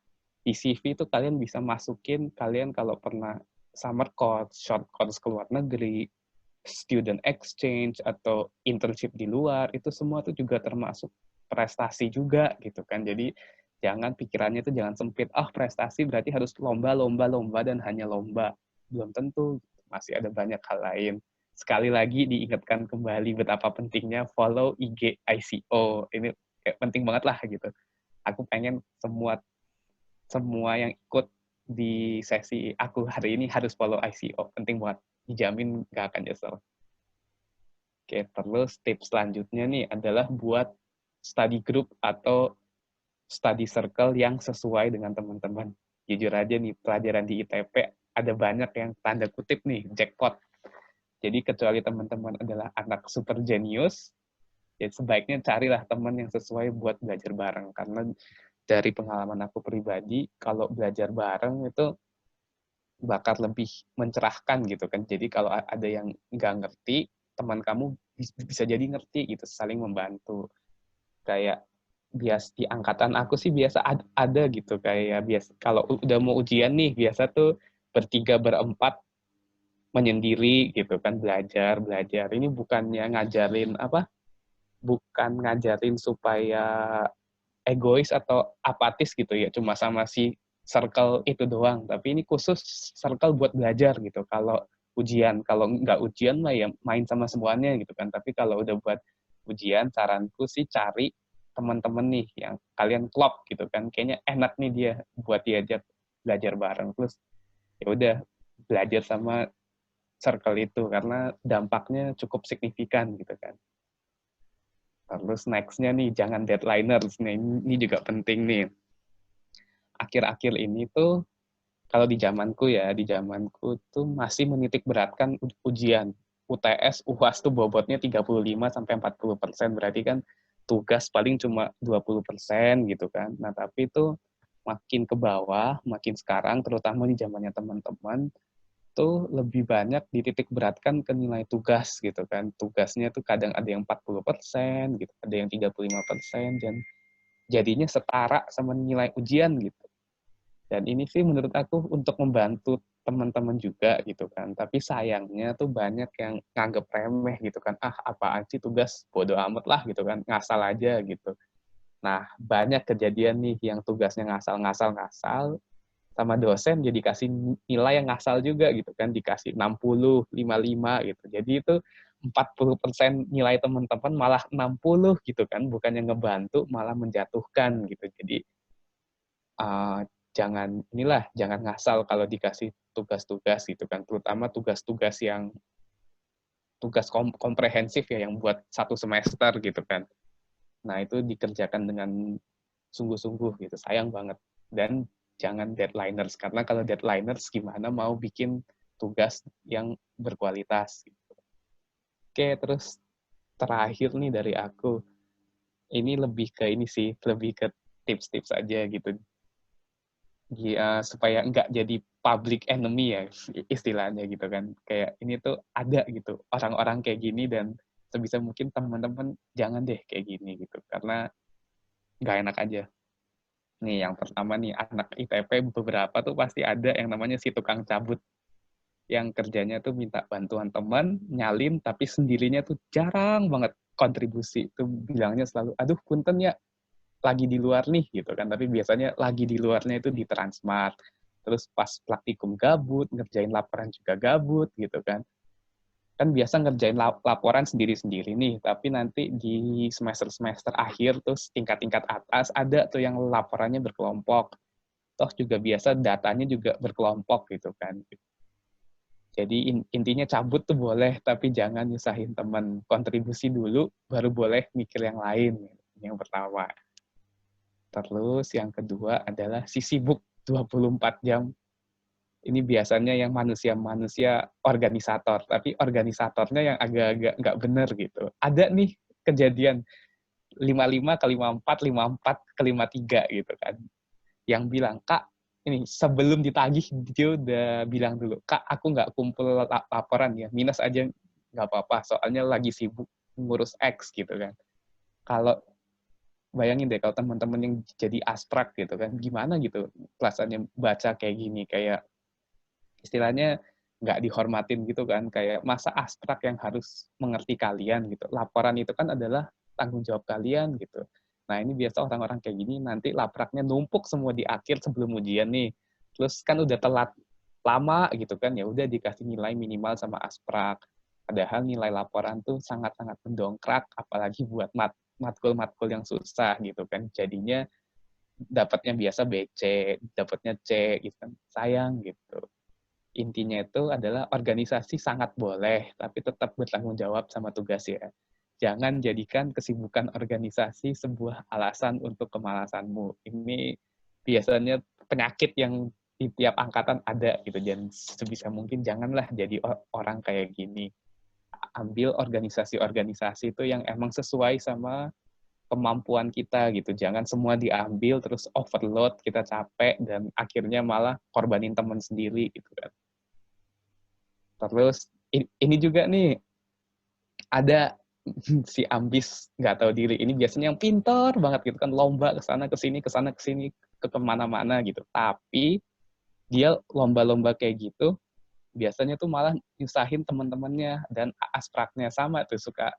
Di CV itu kalian bisa masukin kalian kalau pernah summer course, short course ke luar negeri, student exchange atau internship di luar, itu semua tuh juga termasuk prestasi juga gitu kan. Jadi jangan pikirannya itu jangan sempit. Prestasi berarti harus lomba, lomba, lomba dan hanya lomba. Belum tentu, masih ada banyak hal lain. Sekali lagi diingatkan kembali betapa pentingnya follow IG ICO. Ini kayak penting banget lah gitu. Aku pengen semua semua yang ikut di sesi aku hari ini harus follow ICO. Penting banget. Dijamin gak akan nyesel. Oke, terus tips selanjutnya nih adalah buat study group atau study circle yang sesuai dengan teman-teman. Jujur aja nih, pelajaran di ITP ada banyak yang tanda kutip nih, jackpot. Jadi kecuali teman-teman adalah anak super jenius, ya sebaiknya carilah teman yang sesuai buat belajar bareng. Karena dari pengalaman aku pribadi, kalau belajar bareng itu bakal lebih mencerahkan gitu kan. Jadi kalau ada yang nggak ngerti, teman kamu bisa jadi ngerti gitu, saling membantu. Kayak di angkatan aku sih biasa ada gitu kayak biasa kalau udah mau ujian nih biasa tuh bertiga berempat menyendiri gitu kan belajar belajar. Ini bukannya ngajarin apa? Bukan ngajarin supaya egois atau apatis gitu ya, cuma sama si circle itu doang. Tapi ini khusus circle buat belajar gitu. Kalau ujian, kalau nggak ujian mah ya main sama semuanya gitu kan. Tapi kalau udah buat ujian, saranku sih cari teman-teman nih yang kalian klop gitu kan. Kayaknya enak nih dia buat diajak belajar bareng. Terus ya udah belajar sama circle itu karena dampaknya cukup signifikan gitu kan. Terus next-nya nih, jangan deadliners. Nih, ini juga penting nih. Akhir-akhir ini tuh, kalau di zamanku ya, di zamanku tuh masih menitik beratkan ujian. UTS, UAS tuh bobotnya 35-40%. Berarti kan tugas paling cuma 20% gitu kan. Nah, tapi itu makin ke bawah, makin sekarang, terutama di zamannya teman-teman, tuh lebih banyak dititik beratkan ke nilai tugas gitu kan. Tugasnya tuh kadang ada yang 40% gitu, ada yang 35% dan jadinya setara sama nilai ujian gitu. Dan ini sih menurut aku untuk membantu teman-teman juga gitu kan. Tapi sayangnya tuh banyak yang nganggep remeh gitu kan. Apaan sih tugas, bodo amat lah gitu kan, ngasal aja gitu. Nah, banyak kejadian nih yang tugasnya ngasal-ngasal-ngasal, sama dosen jadi kasih nilai yang ngasal juga gitu kan, dikasih 60, 55 gitu. Jadi itu 40% nilai teman-teman malah 60 gitu kan, bukan yang ngebantu malah menjatuhkan gitu. Jadi uh, jangan ngasal kalau dikasih tugas-tugas gitu kan, terutama tugas-tugas yang tugas komprehensif ya yang buat satu semester gitu kan. Nah, itu dikerjakan dengan sungguh-sungguh gitu, sayang banget. Dan jangan deadliners, karena kalau deadliners gimana mau bikin tugas yang berkualitas. Gitu. Oke, terus terakhir nih dari aku, ini lebih ke ini sih, lebih ke tips-tips aja gitu. supaya nggak jadi public enemy ya istilahnya gitu kan. Kayak ini tuh ada gitu orang-orang kayak gini dan sebisa mungkin teman-teman jangan deh kayak gini gitu karena nggak enak aja. Nih yang pertama nih anak ITP beberapa tuh pasti ada yang namanya si tukang cabut yang kerjanya tuh minta bantuan teman, nyalin tapi sendirinya tuh jarang banget kontribusi. Itu bilangnya selalu, aduh punten ya lagi di luar nih gitu kan, tapi biasanya lagi di luarnya itu di Transmart. Terus pas praktikum gabut, ngerjain laporan juga gabut gitu kan. Kan biasa ngerjain laporan sendiri-sendiri nih, tapi nanti di semester-semester akhir terus tingkat-tingkat atas ada tuh yang laporannya berkelompok. Toh juga biasa datanya juga berkelompok gitu kan. Jadi intinya cabut tuh boleh, tapi jangan nyusahin teman. Kontribusi dulu, baru boleh mikir yang lain. Yang pertama. Terus yang kedua adalah si sibuk 24 jam. Ini biasanya yang manusia-manusia organisator, tapi organisatornya yang agak-agak nggak bener gitu. Ada nih kejadian 55 ke 54, 54 ke 53 gitu kan. Yang bilang, Kak, ini sebelum ditagih dia udah bilang dulu, Kak, aku nggak kumpul laporan ya, minus aja nggak apa-apa, soalnya lagi sibuk ngurus X gitu kan. Kalau bayangin deh kalau teman-teman yang jadi abstrak gitu kan, gimana gitu rasanya baca kayak gini, kayak istilahnya nggak dihormatin gitu kan, kayak masa abstrak yang harus mengerti kalian gitu. Laporan itu kan adalah tanggung jawab kalian gitu. Nah ini biasa orang-orang kayak gini nanti lapraknya numpuk semua di akhir sebelum ujian nih. Terus kan udah telat lama gitu kan, ya udah dikasih nilai minimal sama asprak. Padahal nilai laporan tuh sangat-sangat mendongkrak, apalagi buat matkul-matkul yang susah gitu kan. Jadinya dapatnya biasa BC, dapatnya C gitu kan. Sayang gitu. Intinya itu adalah organisasi sangat boleh, tapi tetap bertanggung jawab sama tugas ya. Jangan jadikan kesibukan organisasi sebuah alasan untuk kemalasanmu. Ini biasanya penyakit yang di tiap angkatan ada gitu. Dan sebisa mungkin janganlah jadi orang kayak gini. Ambil organisasi-organisasi itu yang emang sesuai sama kemampuan kita gitu. Jangan semua diambil terus overload, kita capek dan akhirnya malah korbanin teman sendiri gitu kan. Terus ini juga nih ada si ambis nggak tahu diri ini biasanya yang pintar banget gitu kan lomba ke sana ke sini ke kemana-mana gitu. Tapi dia lomba-lomba kayak gitu biasanya tuh malah nyusahin teman-temannya dan aspraknya sama tuh suka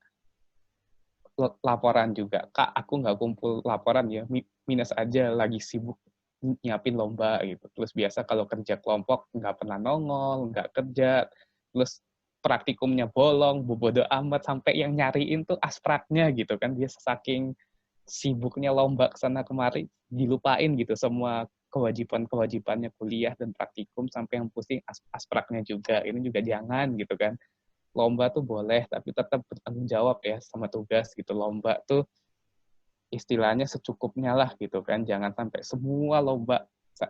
laporan juga. Kak, aku nggak kumpul laporan ya, minus aja lagi sibuk nyiapin lomba gitu. Terus biasa kalau kerja kelompok nggak pernah nongol, nggak kerja. Terus praktikumnya bolong, bodo amat, sampai yang nyariin tuh aspraknya gitu kan. Dia saking sibuknya lomba kesana kemari, dilupain gitu semua kewajiban-kewajibannya kuliah dan praktikum sampai yang pusing aspraknya juga. Ini juga jangan gitu kan. Lomba tuh boleh, tapi tetap bertanggung jawab ya sama tugas gitu. Lomba tuh istilahnya secukupnya lah gitu kan. Jangan sampai semua lomba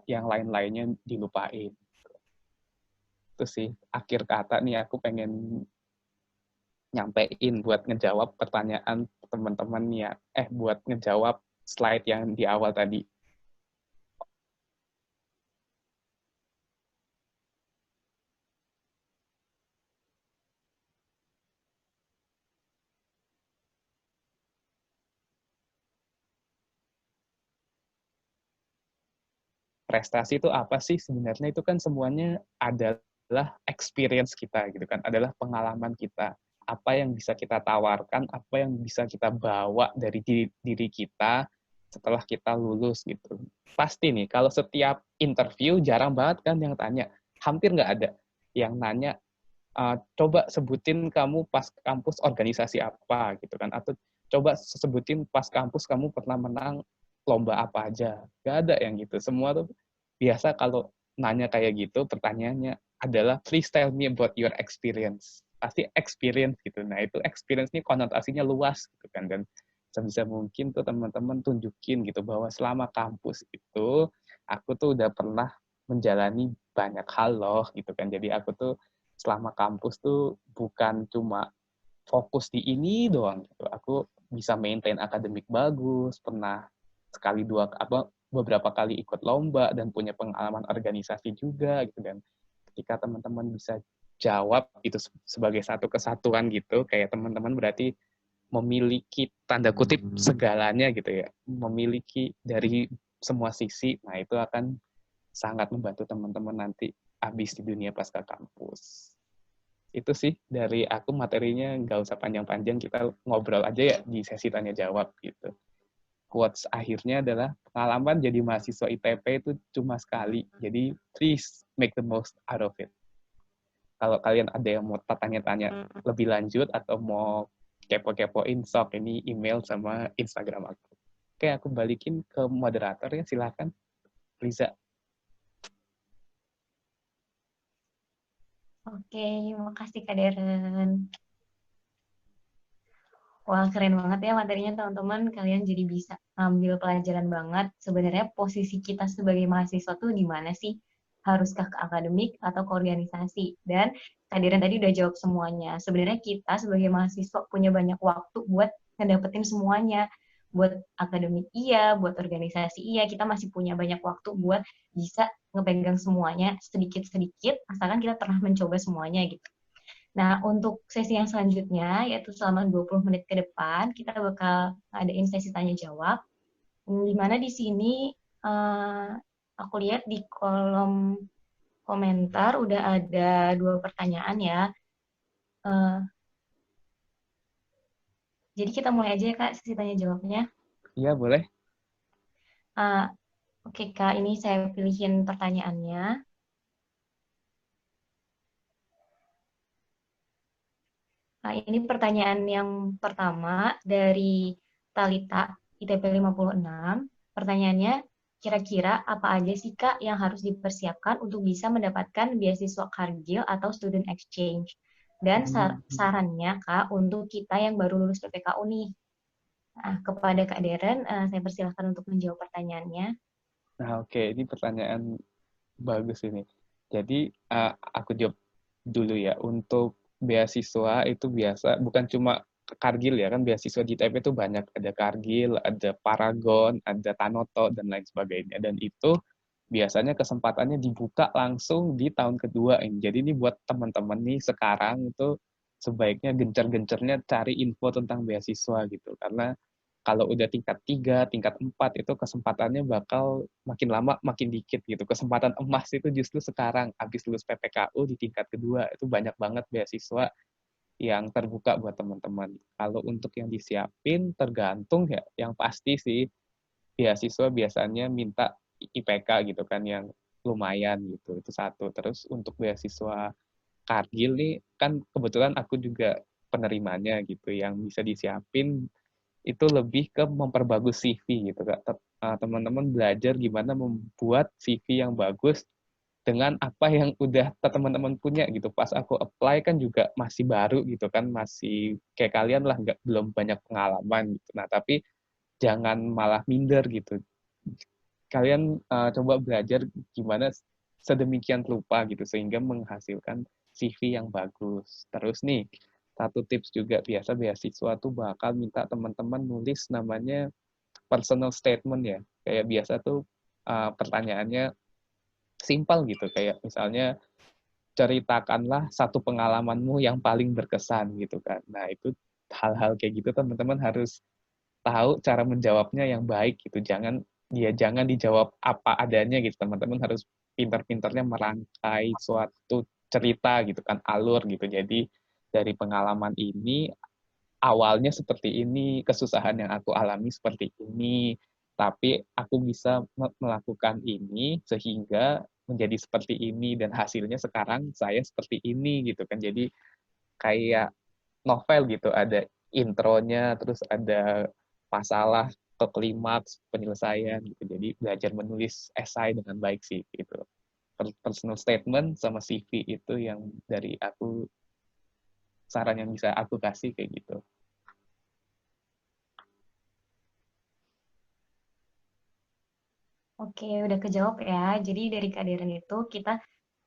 yang lain-lainnya dilupain. Itu sih akhir kata nih aku pengen nyampein buat ngejawab pertanyaan teman-teman ya. Buat ngejawab slide yang di awal tadi. Prestasi itu apa sih sebenarnya? Itu kan semuanya adalah experience kita gitu kan, adalah pengalaman kita. Apa yang bisa kita tawarkan, apa yang bisa kita bawa dari diri kita setelah kita lulus gitu. Pasti nih, kalau setiap interview jarang banget kan yang tanya, hampir nggak ada yang nanya, coba sebutin kamu pas kampus organisasi apa gitu kan, atau coba sebutin pas kampus kamu pernah menang lomba apa aja. Nggak ada yang gitu. Semua tuh biasa kalau nanya kayak gitu, pertanyaannya adalah please tell me about your experience. Pasti experience gitu. Nah, itu experience ini konotasinya luas gitu kan. Dan sebisa mungkin tuh teman-teman tunjukin gitu bahwa selama kampus itu aku tuh udah pernah menjalani banyak hal loh gitu kan. Jadi aku tuh selama kampus tuh bukan cuma fokus di ini doang gitu. Aku bisa maintain akademik bagus, pernah sekali dua apa beberapa kali ikut lomba dan punya pengalaman organisasi juga gitu. Dan ketika teman-teman bisa jawab itu sebagai satu kesatuan gitu, kayak teman-teman berarti memiliki tanda kutip segalanya gitu ya, memiliki dari semua sisi. Nah itu akan sangat membantu teman-teman nanti habis di dunia pasca kampus. Itu sih dari aku, materinya nggak usah panjang-panjang, kita ngobrol aja ya di sesi tanya jawab gitu. Quotes akhirnya adalah, pengalaman jadi mahasiswa ITP itu cuma sekali, jadi please make the most out of it. Kalau kalian ada yang mau tanya-tanya lebih lanjut atau mau kepo-kepoin, sok ini email sama Instagram aku. Oke, aku balikin ke moderator ya, silakan Riza. Oke, makasih Kak Deren. Wah, keren banget ya materinya teman-teman. Kalian jadi bisa ambil pelajaran banget. Sebenarnya posisi kita sebagai mahasiswa tuh di mana sih? Haruskah ke akademik atau ke organisasi? Dan Kak Deren tadi udah jawab semuanya. Sebenarnya kita sebagai mahasiswa punya banyak waktu buat ngedapetin semuanya. Buat akademik iya, buat organisasi iya. Kita masih punya banyak waktu buat bisa ngepegang semuanya sedikit-sedikit, asalkan kita pernah mencoba semuanya gitu. Nah, untuk sesi yang selanjutnya, yaitu selama 20 menit ke depan, kita bakal ngadain sesi tanya-jawab, di mana di sini aku lihat di kolom komentar udah ada 2 pertanyaan ya. Jadi kita mulai aja ya Kak, sesi tanya-jawabnya. Iya, boleh. Oke Kak, ini saya pilihin pertanyaannya. Nah, ini pertanyaan yang pertama dari Talita, ITP 56. Pertanyaannya, kira-kira apa aja sih Kak yang harus dipersiapkan untuk bisa mendapatkan beasiswa Cargill atau student exchange? Dan sarannya Kak untuk kita yang baru lulus PPKU nih. Nah, kepada Kak Deren, saya persilahkan untuk menjawab pertanyaannya. Nah, oke, ini pertanyaan bagus ini. Jadi, aku jawab dulu ya. Untuk beasiswa itu biasa, bukan cuma Cargill ya, kan beasiswa di ITB itu banyak. Ada Cargill, ada Paragon, ada Tanoto, dan lain sebagainya. Dan itu biasanya kesempatannya dibuka langsung di tahun kedua ini. Jadi ini buat teman-teman nih sekarang itu sebaiknya gencar-gencarnya cari info tentang beasiswa gitu. Karena kalau udah tingkat 3, tingkat 4 itu kesempatannya bakal makin lama makin dikit gitu. Kesempatan emas itu justru sekarang, habis lulus PPKU di tingkat kedua, itu banyak banget beasiswa yang terbuka buat teman-teman. Kalau untuk yang disiapin, tergantung ya. Yang pasti sih, beasiswa biasanya minta IPK gitu kan, yang lumayan gitu. Itu satu. Terus untuk beasiswa Cargill nih, kan kebetulan aku juga penerimanya gitu, yang bisa disiapin itu lebih ke memperbagus CV gitu Kak. Teman-teman belajar gimana membuat CV yang bagus dengan apa yang udah teman-teman punya gitu. Pas aku apply kan juga masih baru gitu kan, masih kayak kalian lah, belum banyak pengalaman gitu. Nah, tapi jangan malah minder gitu. Kalian coba belajar gimana sedemikian rupa gitu sehingga menghasilkan CV yang bagus. Terus nih, satu tips juga, biasa beasiswa tuh bakal minta teman-teman nulis namanya personal statement ya. Kayak biasa tuh pertanyaannya simpel gitu, kayak misalnya ceritakanlah satu pengalamanmu yang paling berkesan gitu kan. Nah, itu hal-hal kayak gitu teman-teman harus tahu cara menjawabnya yang baik gitu. Jangan dijawab apa adanya gitu. Teman-teman harus pintar-pintarnya merangkai suatu cerita gitu kan, alur gitu. Jadi dari pengalaman ini, awalnya seperti ini, kesusahan yang aku alami seperti ini, tapi aku bisa melakukan ini sehingga menjadi seperti ini, dan hasilnya sekarang saya seperti ini gitu kan. Jadi kayak novel gitu, ada intronya, terus ada masalah ke klimaks, penyelesaian gitu. Jadi belajar menulis esai dengan baik sih gitu. Personal statement sama CV itu yang dari aku, saran yang bisa aku kasih kayak gitu. Oke, udah kejawab ya. Jadi dari Kak Deren itu kita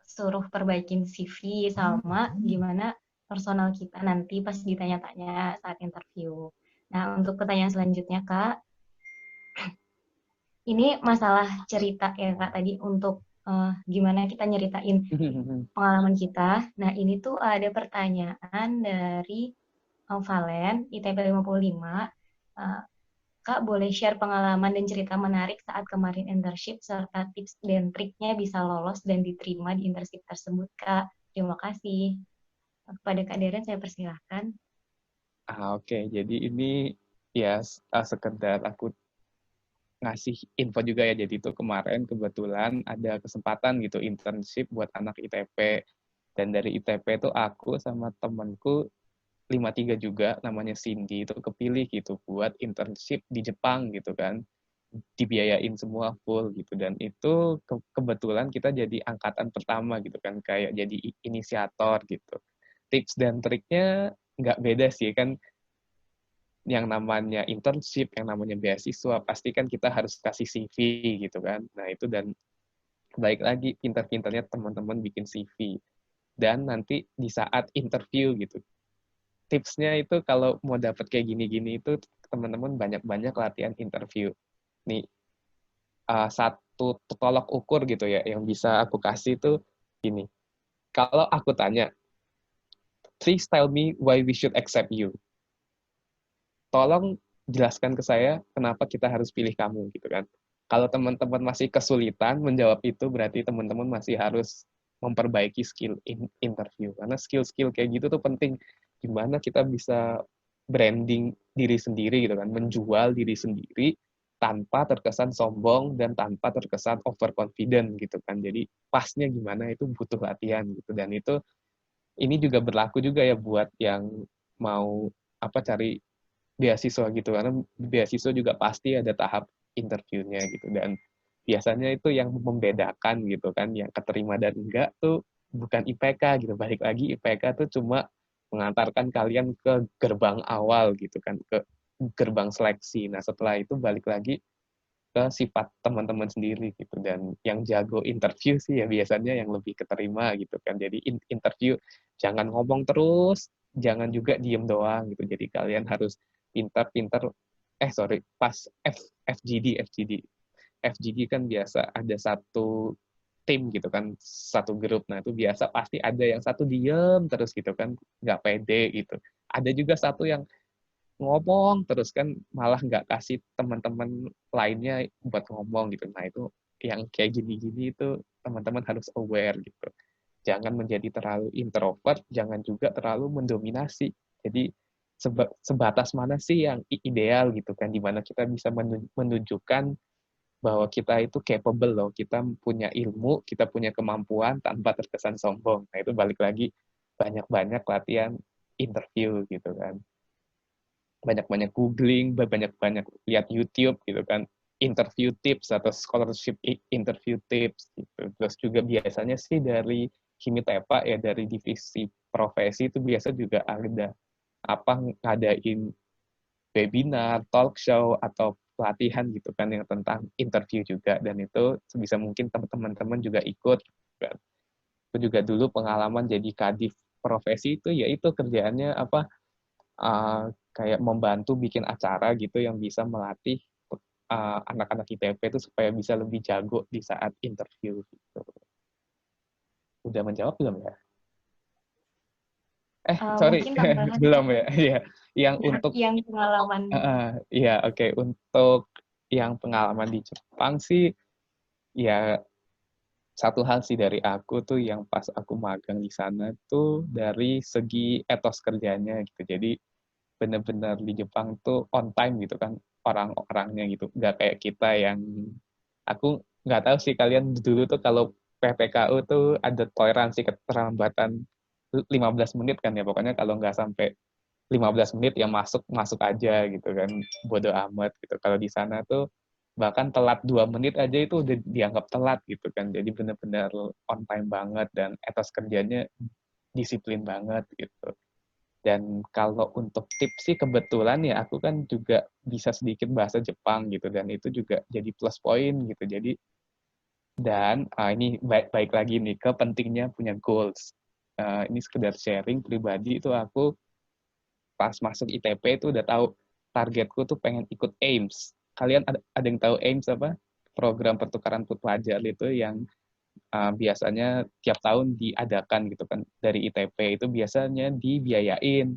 suruh perbaikin CV sama gimana personal kita nanti pas ditanya-tanya saat interview. Nah, untuk pertanyaan selanjutnya, Kak, Ini masalah cerita ya Kak tadi untuk gimana kita nyeritain pengalaman kita. Nah, ini tuh ada pertanyaan dari Valen, ITB 55. Eh, Kak, boleh share pengalaman dan cerita menarik saat kemarin internship serta tips dan triknya bisa lolos dan diterima di internship tersebut, Kak. Terima kasih. Kepada Kak Deren, saya persilahkan. Oke. Jadi ini ya sekedar aku ngasih info juga ya. Jadi itu kemarin kebetulan ada kesempatan gitu internship buat anak ITP. Dan dari ITP itu aku sama temanku 53 juga, namanya Cindy, itu kepilih gitu buat internship di Jepang gitu kan. Dibiayain semua full gitu. Dan itu kebetulan kita jadi angkatan pertama gitu kan, kayak jadi inisiator gitu. Tips dan triknya nggak beda sih kan, yang namanya internship, yang namanya beasiswa, pasti kan kita harus kasih CV gitu kan. Nah itu, dan baik lagi pintar-pintarnya teman-teman bikin CV. Dan nanti di saat interview gitu, tipsnya itu kalau mau dapat kayak gini-gini itu teman-teman banyak-banyak latihan interview. Nih, satu tolok ukur gitu ya, yang bisa aku kasih itu gini. Kalau aku tanya, please tell me why we should accept you. Tolong jelaskan ke saya kenapa kita harus pilih kamu gitu kan. Kalau teman-teman masih kesulitan menjawab itu, berarti teman-teman masih harus memperbaiki skill interview. Karena skill-skill kayak gitu tuh penting. Gimana kita bisa branding diri sendiri gitu kan, menjual diri sendiri tanpa terkesan sombong dan tanpa terkesan overconfident gitu kan. Jadi pasnya gimana itu butuh latihan gitu. Dan itu ini juga berlaku juga ya buat yang mau cari beasiswa gitu, karena beasiswa juga pasti ada tahap interviewnya gitu. Dan biasanya itu yang membedakan gitu kan, yang keterima dan enggak tuh bukan IPK gitu. Balik lagi, IPK tuh cuma mengantarkan kalian ke gerbang awal gitu kan, ke gerbang seleksi. Nah setelah itu balik lagi ke sifat teman-teman sendiri gitu. Dan yang jago interview sih ya biasanya yang lebih keterima gitu kan. Jadi interview jangan ngomong terus, jangan juga diem doang gitu. Jadi kalian harus pintar-pintar, pas FGD kan biasa ada satu tim gitu kan, satu grup. Nah itu biasa pasti ada yang satu diem terus gitu kan, nggak pede gitu. Ada juga satu yang ngomong terus kan, malah nggak kasih teman-teman lainnya buat ngomong gitu. Nah itu yang kayak gini-gini itu teman-teman harus aware gitu. Jangan menjadi terlalu introvert, jangan juga terlalu mendominasi. Jadi sebatas mana sih yang ideal gitu kan, dimana kita bisa menunjukkan bahwa kita itu capable loh, kita punya ilmu, kita punya kemampuan tanpa terkesan sombong. Nah itu balik lagi banyak-banyak latihan interview gitu kan, banyak-banyak googling, banyak-banyak lihat YouTube gitu kan, interview tips atau scholarship interview tips gitu. Terus juga biasanya sih dari Himitepa ya, dari divisi profesi itu biasa juga ada ngadain webinar, talk show atau pelatihan gitu kan yang tentang interview juga, dan itu sebisa mungkin teman-teman juga ikut kan. Itu juga dulu pengalaman jadi kadif profesi itu, yaitu kerjaannya kayak membantu bikin acara gitu yang bisa melatih anak-anak ITP itu supaya bisa lebih jago di saat interview gitu. Udah menjawab belum ya? Sorry, Mungkin tambahan belum Kak, ya. Iya, yang untuk yang pengalaman. iya oke. Untuk yang pengalaman di Jepang sih, ya satu hal sih dari aku tuh yang pas aku magang di sana tuh dari segi etos kerjanya gitu. Jadi benar-benar di Jepang tuh on time gitu kan orang-orangnya gitu. Nggak kayak kita yang, aku nggak tahu sih kalian dulu tuh kalau PPKU tuh ada toleransi keterlambatan 15 menit kan ya. Pokoknya kalau nggak sampai 15 menit ya masuk masuk aja gitu kan, bodo amat gitu. Kalau di sana tuh bahkan telat 2 menit aja itu udah dianggap telat gitu kan. Jadi benar-benar on time banget dan etos kerjanya disiplin banget gitu. Dan kalau untuk tips sih kebetulan ya aku kan juga bisa sedikit bahasa Jepang gitu, dan itu juga jadi plus point gitu. Jadi dan ini baik lagi nih ke pentingnya punya goals. Ini sekedar sharing pribadi, itu aku pas masuk ITP itu udah tahu targetku tuh pengen ikut AIMS. Kalian ada yang tahu AIMS apa? program pertukaran pelajar itu yang biasanya tiap tahun diadakan gitu kan dari ITP itu biasanya dibiayain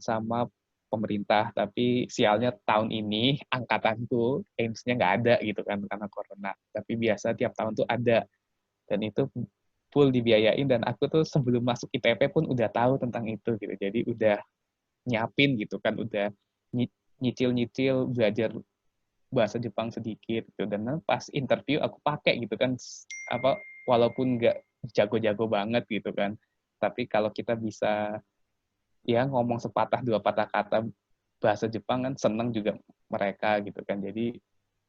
sama pemerintah, tapi sialnya tahun ini angkatanku aims-nya nggak ada gitu kan karena corona, tapi biasa tiap tahun tuh ada dan itu full dibiayain dan aku tuh sebelum masuk ITP pun udah tahu tentang itu gitu, jadi udah nyiapin gitu kan, udah nyicil-nyicil belajar bahasa Jepang sedikit gitu, dan pas interview aku pakai gitu kan, apa walaupun nggak jago-jago banget gitu kan, tapi kalau kita bisa ya ngomong sepatah dua patah kata bahasa Jepang kan seneng juga mereka gitu kan. Jadi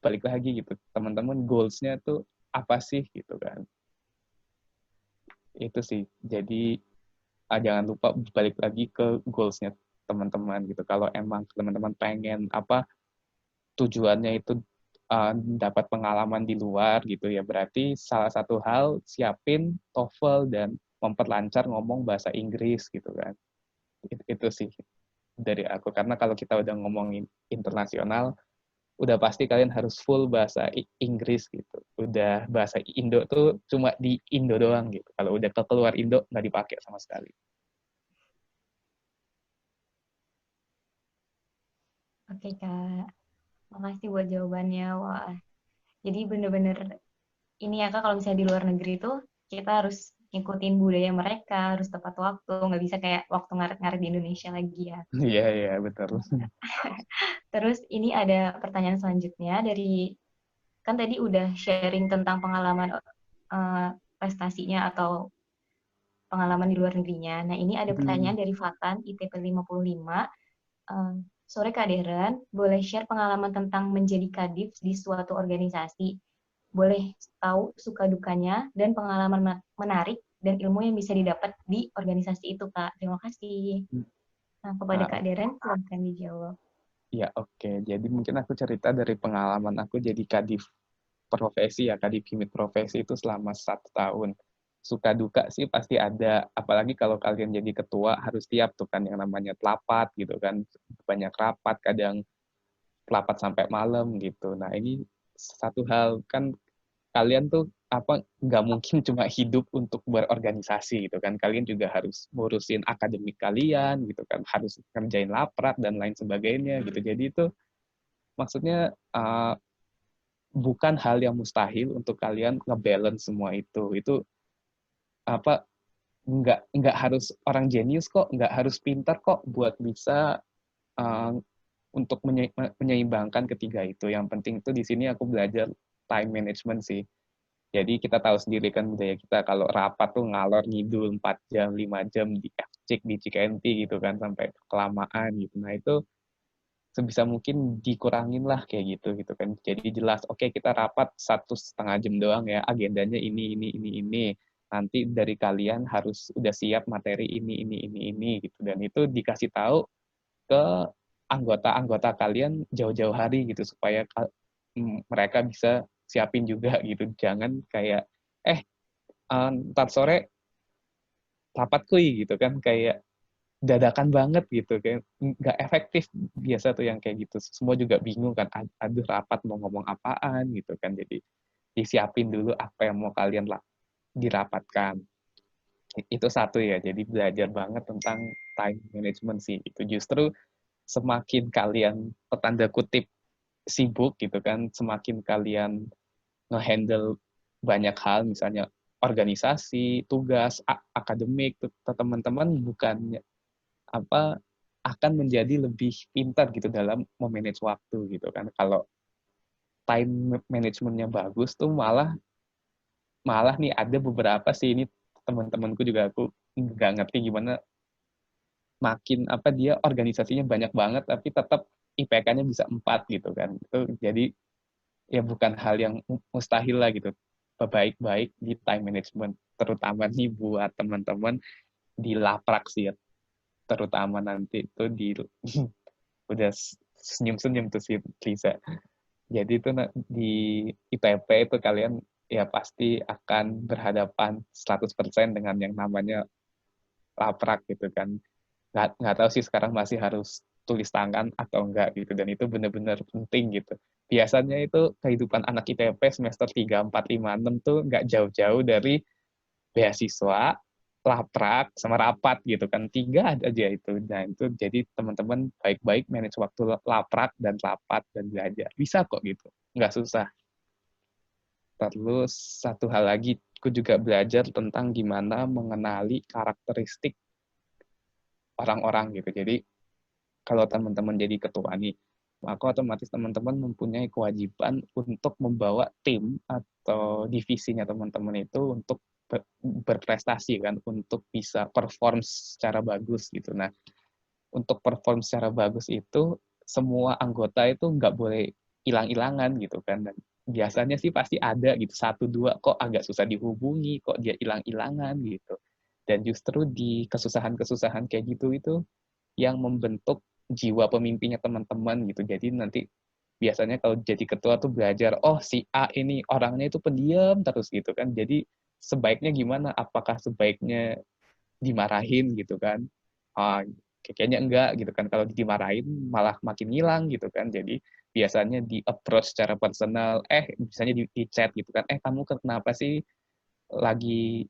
balik lagi gitu, teman-teman goals-nya tuh apa sih gitu kan, itu sih. Jadi jangan lupa balik lagi ke goals-nya teman-teman gitu. Kalau emang teman-teman pengen apa tujuannya itu dapat pengalaman di luar gitu ya, berarti salah satu hal siapin TOEFL dan memperlancar ngomong bahasa Inggris gitu kan. Itu sih dari aku, karena kalau kita udah ngomongin internasional udah pasti kalian harus full bahasa Inggris gitu. Udah bahasa Indo tuh cuma di Indo doang gitu. Kalau udah keluar Indo nggak dipakai sama sekali. Oke Kak, makasih buat jawabannya. Wah, jadi bener-bener ini ya Kak, kalau misalnya di luar negeri tuh kita harus ngikutin budaya mereka, harus tepat waktu, nggak bisa kayak waktu ngaret-ngaret di Indonesia lagi ya. Iya, iya, betul. Terus ini ada pertanyaan selanjutnya dari, kan tadi udah sharing tentang pengalaman prestasinya atau pengalaman di luar negerinya. Nah, ini ada pertanyaan dari Fatan, ITP 55. Sore Kak Deren, boleh share pengalaman tentang menjadi kadif di suatu organisasi? Boleh tahu suka dukanya dan pengalaman menarik dan ilmu yang bisa didapat di organisasi itu, Kak. Terima kasih. Nah, kepada Ah, Kak Deren, silakan dijawab. ya oke. Jadi mungkin aku cerita dari pengalaman aku jadi kadif profesi ya, kadif himit profesi itu selama 1 tahun. Suka duka sih pasti ada, apalagi kalau kalian jadi ketua harus tiap tuh kan yang namanya telapat gitu kan, banyak rapat, kadang rapat sampai malam gitu. Nah ini satu hal kan, kalian tuh apa nggak mungkin cuma hidup untuk berorganisasi gitu kan, kalian juga harus ngurusin akademik kalian gitu kan, harus kerjain laprak dan lain sebagainya gitu. Jadi itu maksudnya bukan hal yang mustahil untuk kalian ngebalance semua itu. Itu apa nggak harus orang jenius kok, nggak harus pintar kok buat bisa uh, untuk menyeimbangkan ketiga itu. Yang penting itu di sini aku belajar time management sih. Jadi kita tahu sendiri kan budaya kita kalau rapat tuh ngalor ngidul 4 jam, 5 jam di FCIK, di CKNT gitu kan sampai kelamaan gitu. Nah itu sebisa mungkin dikurangin lah kayak gitu gitu kan. Jadi jelas, oke kita rapat 1,5 jam doang ya, agendanya ini. Nanti dari kalian harus udah siap materi ini gitu. Dan itu dikasih tahu ke anggota-anggota kalian jauh-jauh hari gitu supaya mereka bisa siapin juga gitu. Jangan kayak ntar sore rapat kuy gitu kan, kayak dadakan banget gitu, kayak nggak efektif biasa tuh yang kayak gitu. Semua juga bingung kan, aduh rapat mau ngomong apaan gitu kan. Jadi disiapin dulu apa yang mau kalian dirapatkan. Itu satu ya, jadi belajar banget tentang time management sih. Itu justru semakin kalian petanda kutip sibuk gitu kan, semakin kalian ngehandle banyak hal, misalnya organisasi, tugas, akademik, teman-teman bukannya apa akan menjadi lebih pintar gitu dalam memanage waktu gitu kan. Kalau time managementnya bagus tuh malah malah nih ada beberapa sih ini teman-temanku juga, aku nggak ngerti gimana makin apa dia organisasinya banyak banget tapi tetap IPK-nya bisa 4 gitu kan. Itu jadi ya bukan hal yang mustahil lah gitu. Baik-baik di time management, terutama nih buat teman-teman di laprak sih ya, terutama nanti itu di udah senyum-senyum tuh si Lisa. Jadi itu di ITP itu kalian ya pasti akan berhadapan 100% dengan yang namanya laprak gitu kan. Nggak tahu sih sekarang masih harus tulis tangan atau enggak gitu, dan itu benar-benar penting gitu. Biasanya itu kehidupan anak ITP semester 3, 4, 5, 6 tuh nggak jauh-jauh dari beasiswa, laprak, sama rapat gitu kan. 3 aja itu. Nah itu jadi teman-teman baik-baik manage waktu laprak dan rapat dan belajar. Bisa kok gitu, nggak susah. Terus satu hal lagi, aku juga belajar tentang gimana mengenali karakteristik orang-orang gitu. Jadi kalau teman-teman jadi ketua nih, maka otomatis teman-teman mempunyai kewajiban untuk membawa tim atau divisinya teman-teman itu untuk berprestasi kan, untuk bisa perform secara bagus gitu. Nah, untuk perform secara bagus itu semua anggota itu nggak boleh hilang-hilangan gitu kan. Dan biasanya sih pasti ada gitu, 1-2 kok agak susah dihubungi, kok dia hilang-hilangan gitu. Dan justru di kesusahan-kesusahan kayak gitu itu yang membentuk jiwa pemimpinnya teman-teman gitu. Jadi nanti biasanya kalau jadi ketua tuh belajar, oh si A ini orangnya itu pendiam terus gitu kan. Jadi sebaiknya gimana? Apakah sebaiknya dimarahin gitu kan? Ah, kayaknya enggak gitu kan. Kalau dimarahin malah makin hilang gitu kan. Jadi biasanya di approach secara personal, misalnya di chat gitu kan, kamu kenapa sih, lagi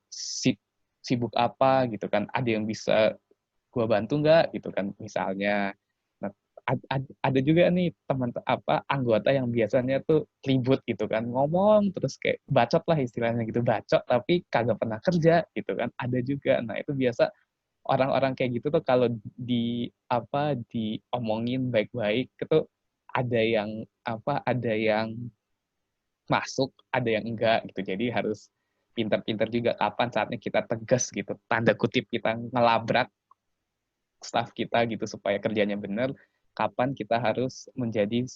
sibuk apa gitu kan, ada yang bisa gua bantu nggak gitu kan misalnya. Nah, ada juga nih teman apa anggota yang biasanya tuh ribut gitu kan, ngomong terus kayak bacot lah istilahnya gitu, bacot tapi kagak pernah kerja gitu kan, ada juga. Nah itu biasa orang-orang kayak gitu tuh kalau diomongin baik-baik itu ada yang ada yang masuk, ada yang enggak gitu. Jadi harus pinter-pinter juga kapan saatnya kita tegas gitu, tanda kutip kita ngelabrak staff kita gitu supaya kerjanya benar, kapan kita harus menjadi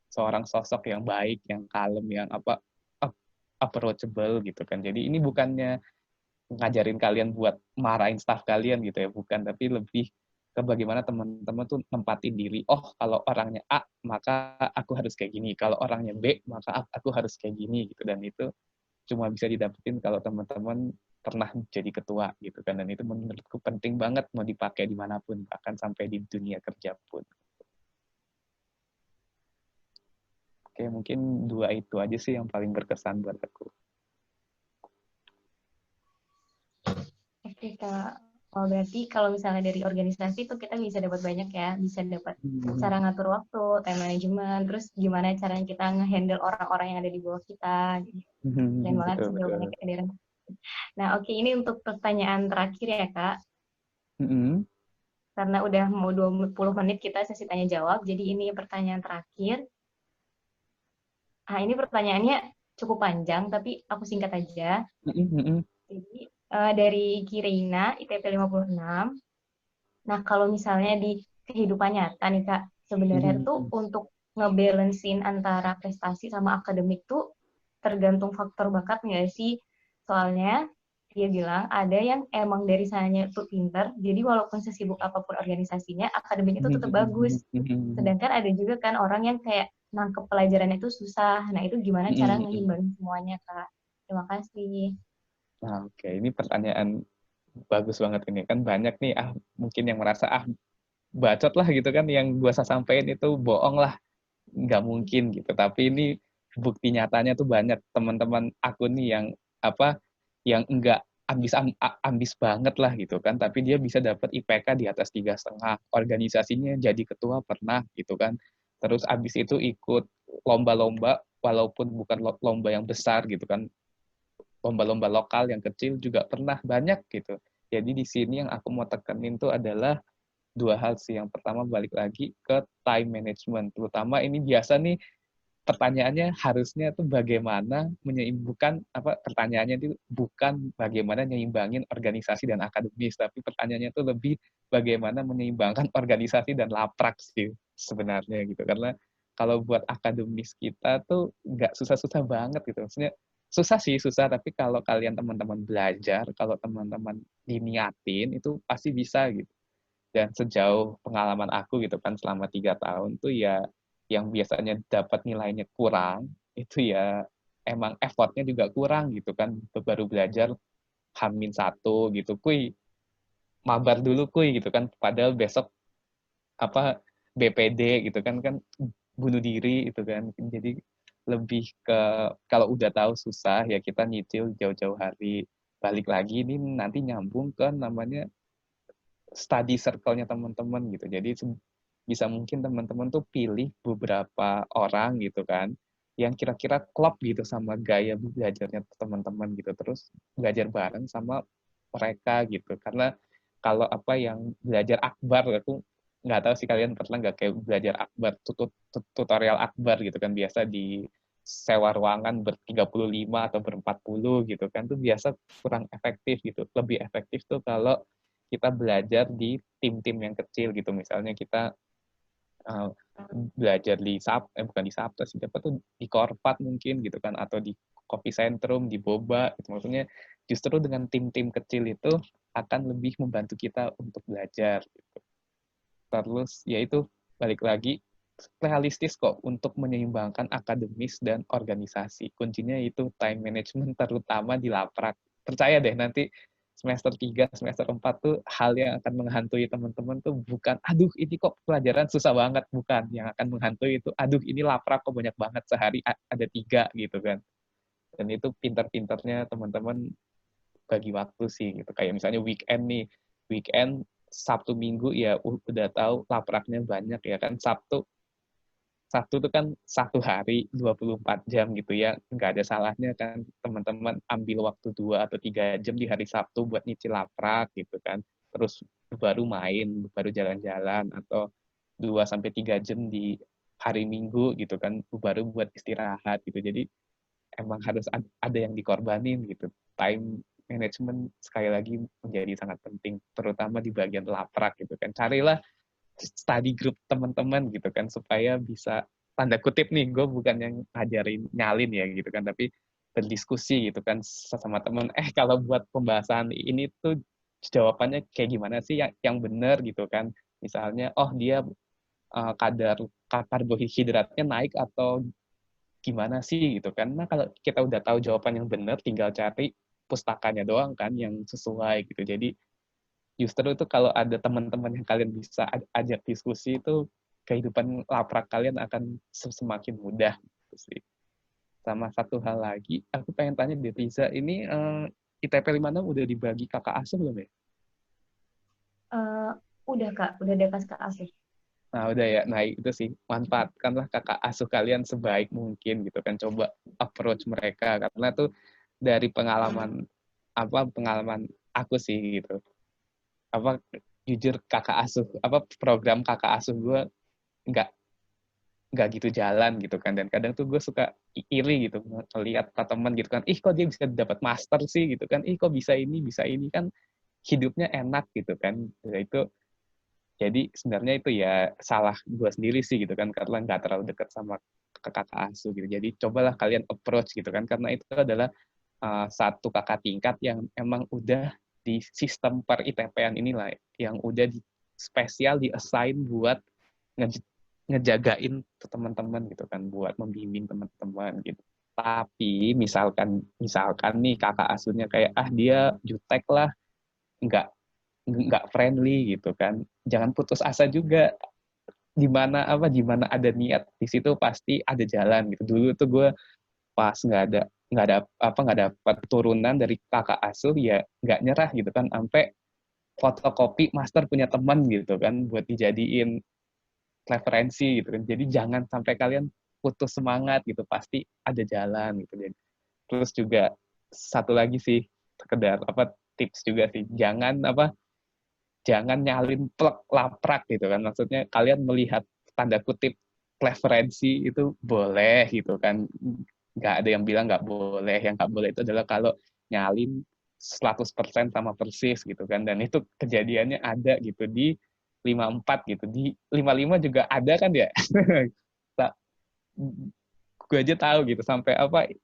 seorang sosok yang baik, yang kalem, yang approachable gitu kan. Jadi ini bukannya ngajarin kalian buat marahin staff kalian gitu ya, bukan, tapi lebih ke bagaimana teman-teman tuh nempatin diri. Oh, kalau orangnya A, maka aku harus kayak gini. Kalau orangnya B, maka aku harus kayak gini gitu. Dan itu cuma bisa didapetin kalau teman-teman pernah jadi ketua gitu kan, dan itu menurutku penting banget mau dipakai dimanapun, bahkan sampai di dunia kerja pun. Oke, mungkin 2 itu aja sih yang paling berkesan buat aku. Oke Kak, oh, berarti kalau misalnya dari organisasi itu kita bisa dapat banyak ya, bisa dapat cara ngatur waktu, time management, terus gimana caranya kita nge-handle orang-orang yang ada di bawah kita. Keren banget Betul, sih betul. jawabannya Kak Deren. Nah oke, ini untuk pertanyaan terakhir ya Kak, karena udah mau 20 menit kita sesi tanya jawab, jadi ini pertanyaan terakhir. Nah ini pertanyaannya cukup panjang, tapi aku singkat aja. Jadi dari Kirina, ITP 56. Nah, kalau misalnya di kehidupan nyata nih Kak, sebenarnya tuh untuk ngebalancein antara prestasi sama akademik tuh tergantung faktor bakat nggak sih? Soalnya dia bilang ada yang emang dari sananya tuh pinter, jadi walaupun sesibuk apapun organisasinya, akademiknya tuh tetap bagus. Sedangkan ada juga kan orang yang kayak nangkep pelajarannya itu susah. Nah, itu gimana cara ngehimbangin semuanya, Kak? Terima kasih. Nah, oke, ini pertanyaan bagus banget ini. Kan banyak nih, mungkin yang merasa, bacot lah gitu kan, yang gua sampaikan itu bohong lah, nggak mungkin gitu. Tapi ini bukti nyatanya tuh banyak teman-teman aku nih yang yang enggak ambis banget lah gitu kan, tapi dia bisa dapat IPK di atas 3,5, organisasinya jadi ketua pernah gitu kan. Terus abis itu ikut lomba-lomba, walaupun bukan lomba yang besar gitu kan, lomba-lomba lokal yang kecil juga pernah, banyak gitu. Jadi di sini yang aku mau tekenin tuh adalah 2 hal sih. Yang pertama balik lagi ke time management. Terutama ini biasa nih pertanyaannya harusnya tuh bagaimana pertanyaannya itu bukan bagaimana menyeimbangin organisasi dan akademis, tapi pertanyaannya itu lebih bagaimana menyeimbangkan organisasi dan laprak sih sebenarnya gitu. Karena kalau buat akademis kita tuh nggak susah-susah banget gitu. Maksudnya susah sih, susah, tapi kalau kalian teman-teman belajar, kalau teman-teman diniatin, itu pasti bisa gitu. Dan sejauh pengalaman aku gitu kan selama 3 tahun tuh ya, yang biasanya dapat nilainya kurang, itu ya emang effortnya juga kurang gitu kan. Baru belajar H-1 gitu, kuy, mabar dulu kuy gitu kan. Padahal besok apa BPD gitu kan bunuh diri itu kan. Jadi lebih ke kalau udah tahu susah ya kita nyicil jauh-jauh hari. Balik lagi ini nanti nyambung ke namanya study circle-nya teman-teman gitu. Jadi bisa mungkin teman-teman tuh pilih beberapa orang gitu kan yang kira-kira klop gitu sama gaya belajarnya teman-teman gitu. Terus belajar bareng sama mereka gitu. Karena kalau apa yang belajar akbar, aku nggak tahu sih kalian pernah nggak kayak belajar akbar, tutorial akbar gitu kan, biasa di sewa ruangan ber-35 atau ber-40 gitu kan, tuh biasa kurang efektif gitu. Lebih efektif tuh kalau kita belajar di tim-tim yang kecil gitu. Misalnya kita uh, belajar bukan di Sabta sih, dapat tuh di Korpat mungkin gitu kan, atau di Kopi Sentrum, di Boba gitu. Maksudnya justru dengan tim-tim kecil itu akan lebih membantu kita untuk belajar gitu. Terus yaitu balik lagi realistis kok untuk menyeimbangkan akademis dan organisasi. Kuncinya itu time management terutama di laprak. Percaya deh nanti semester 3, semester 4 tuh hal yang akan menghantui teman-teman tuh bukan aduh ini kok pelajaran susah banget, bukan. Yang akan menghantui itu aduh ini laprak kok banyak banget, sehari ada 3 gitu kan. Dan itu pintar-pintarnya teman-teman bagi waktu sih gitu. Kayak misalnya weekend nih, weekend Sabtu Minggu ya udah tahu lapraknya banyak ya kan. Sabtu itu kan satu hari 24 jam gitu ya, nggak ada salahnya kan teman-teman ambil waktu 2 atau 3 jam di hari Sabtu buat nyicil laprak gitu kan, terus baru main, baru jalan-jalan, atau 2 sampai 3 jam di hari Minggu gitu kan, baru buat istirahat gitu. Jadi emang harus ada yang dikorbanin gitu. Time management sekali lagi menjadi sangat penting, terutama di bagian laprak gitu kan. Carilah study group teman-teman gitu kan, supaya bisa tanda kutip nih, gue bukan yang ngajarin nyalin ya gitu kan, tapi berdiskusi gitu kan sama teman, kalau buat pembahasan ini tuh jawabannya kayak gimana sih yang benar gitu kan. Misalnya dia kadar karbohidratnya naik atau gimana sih gitu kan. Nah kalau kita udah tahu jawaban yang benar, tinggal cari pustakanya doang kan yang sesuai gitu. Jadi justru itu kalau ada teman-teman yang kalian bisa ajak diskusi, itu kehidupan laprak kalian akan semakin mudah gitu sih. Sama satu hal lagi, aku pengen tanya di Riza, ini ITP 56 udah dibagi kakak asuh belum ya? Uh, udah Kak, udah ada kakak asuh. Nah, udah ya. Nah, itu sih. Manfaatkanlah kakak asuh kalian sebaik mungkin gitu kan. Coba approach mereka. Karena tuh dari pengalaman aku sih gitu. Jujur kakak asuh, program kakak asuh gue nggak nggak gitu jalan gitu kan. Dan kadang tuh gue suka iri gitu melihat teman gitu kan, kok dia bisa dapat master sih gitu kan, kok bisa ini kan, hidupnya enak gitu kan. Itu jadi sebenarnya itu ya salah gue sendiri sih gitu kan, karena nggak terlalu dekat sama kakak asuh gitu. Jadi cobalah kalian approach gitu kan, karena itu adalah satu kakak tingkat yang emang udah di sistem per ITP-an inilah, yang udah spesial di-assign buat ngejagain teman-teman gitu kan, buat membimbing teman-teman gitu. Tapi misalkan nih kakak asuhnya kayak dia jutek lah, nggak nggak friendly gitu kan, jangan putus asa juga. Di mana ada niat di situ pasti ada jalan gitu. Dulu tuh gue pas nggak dapat turunan dari kakak asuh ya nggak nyerah gitu kan, sampai fotokopi master punya teman gitu kan buat dijadiin referensi gitu kan. Jadi jangan sampai kalian putus semangat gitu, pasti ada jalan gitu. Jadi terus juga satu lagi sih, sekedar tips juga sih, jangan nyalin plek laprak gitu kan. Maksudnya kalian melihat tanda kutip referensi itu boleh gitu kan, nggak ada yang bilang nggak boleh. Yang nggak boleh itu adalah kalau nyalin 100% sama persis gitu kan. Dan itu kejadiannya ada gitu di 54 gitu, di 55 juga ada kan ya. Gue aja tahu gitu, sampai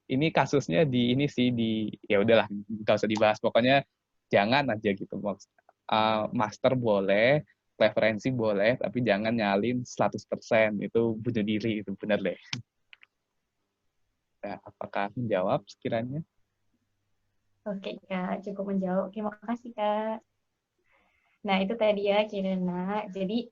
ini kasusnya di ini sih, di ya udahlah nggak usah dibahas, pokoknya jangan aja gitu. Master boleh, referensi boleh, tapi jangan nyalin 100%, itu bunuh diri, itu benar deh. Nah, apakah menjawab sekiranya? Oke Kak, cukup menjawab. Terima kasih Kak. Nah itu tadi ya Kirana. Jadi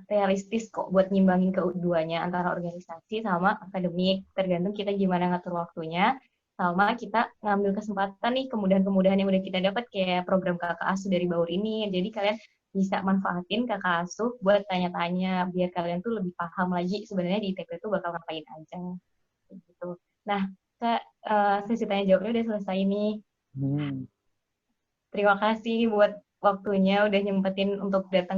realistis kok buat nyimbangin keduanya antara organisasi sama akademik. Tergantung kita gimana ngatur waktunya, sama kita ngambil kesempatan nih kemudahan-kemudahan yang udah kita dapat kayak program kakak asuh dari Baur ini. Jadi kalian bisa manfaatin kakak asuh buat tanya-tanya biar kalian tuh lebih paham lagi sebenarnya di ITP itu bakal ngapain aja. Gitu. Nah, Kak, sesi tanya jawabnya udah selesai nih. Terima kasih buat waktunya udah nyempetin untuk datang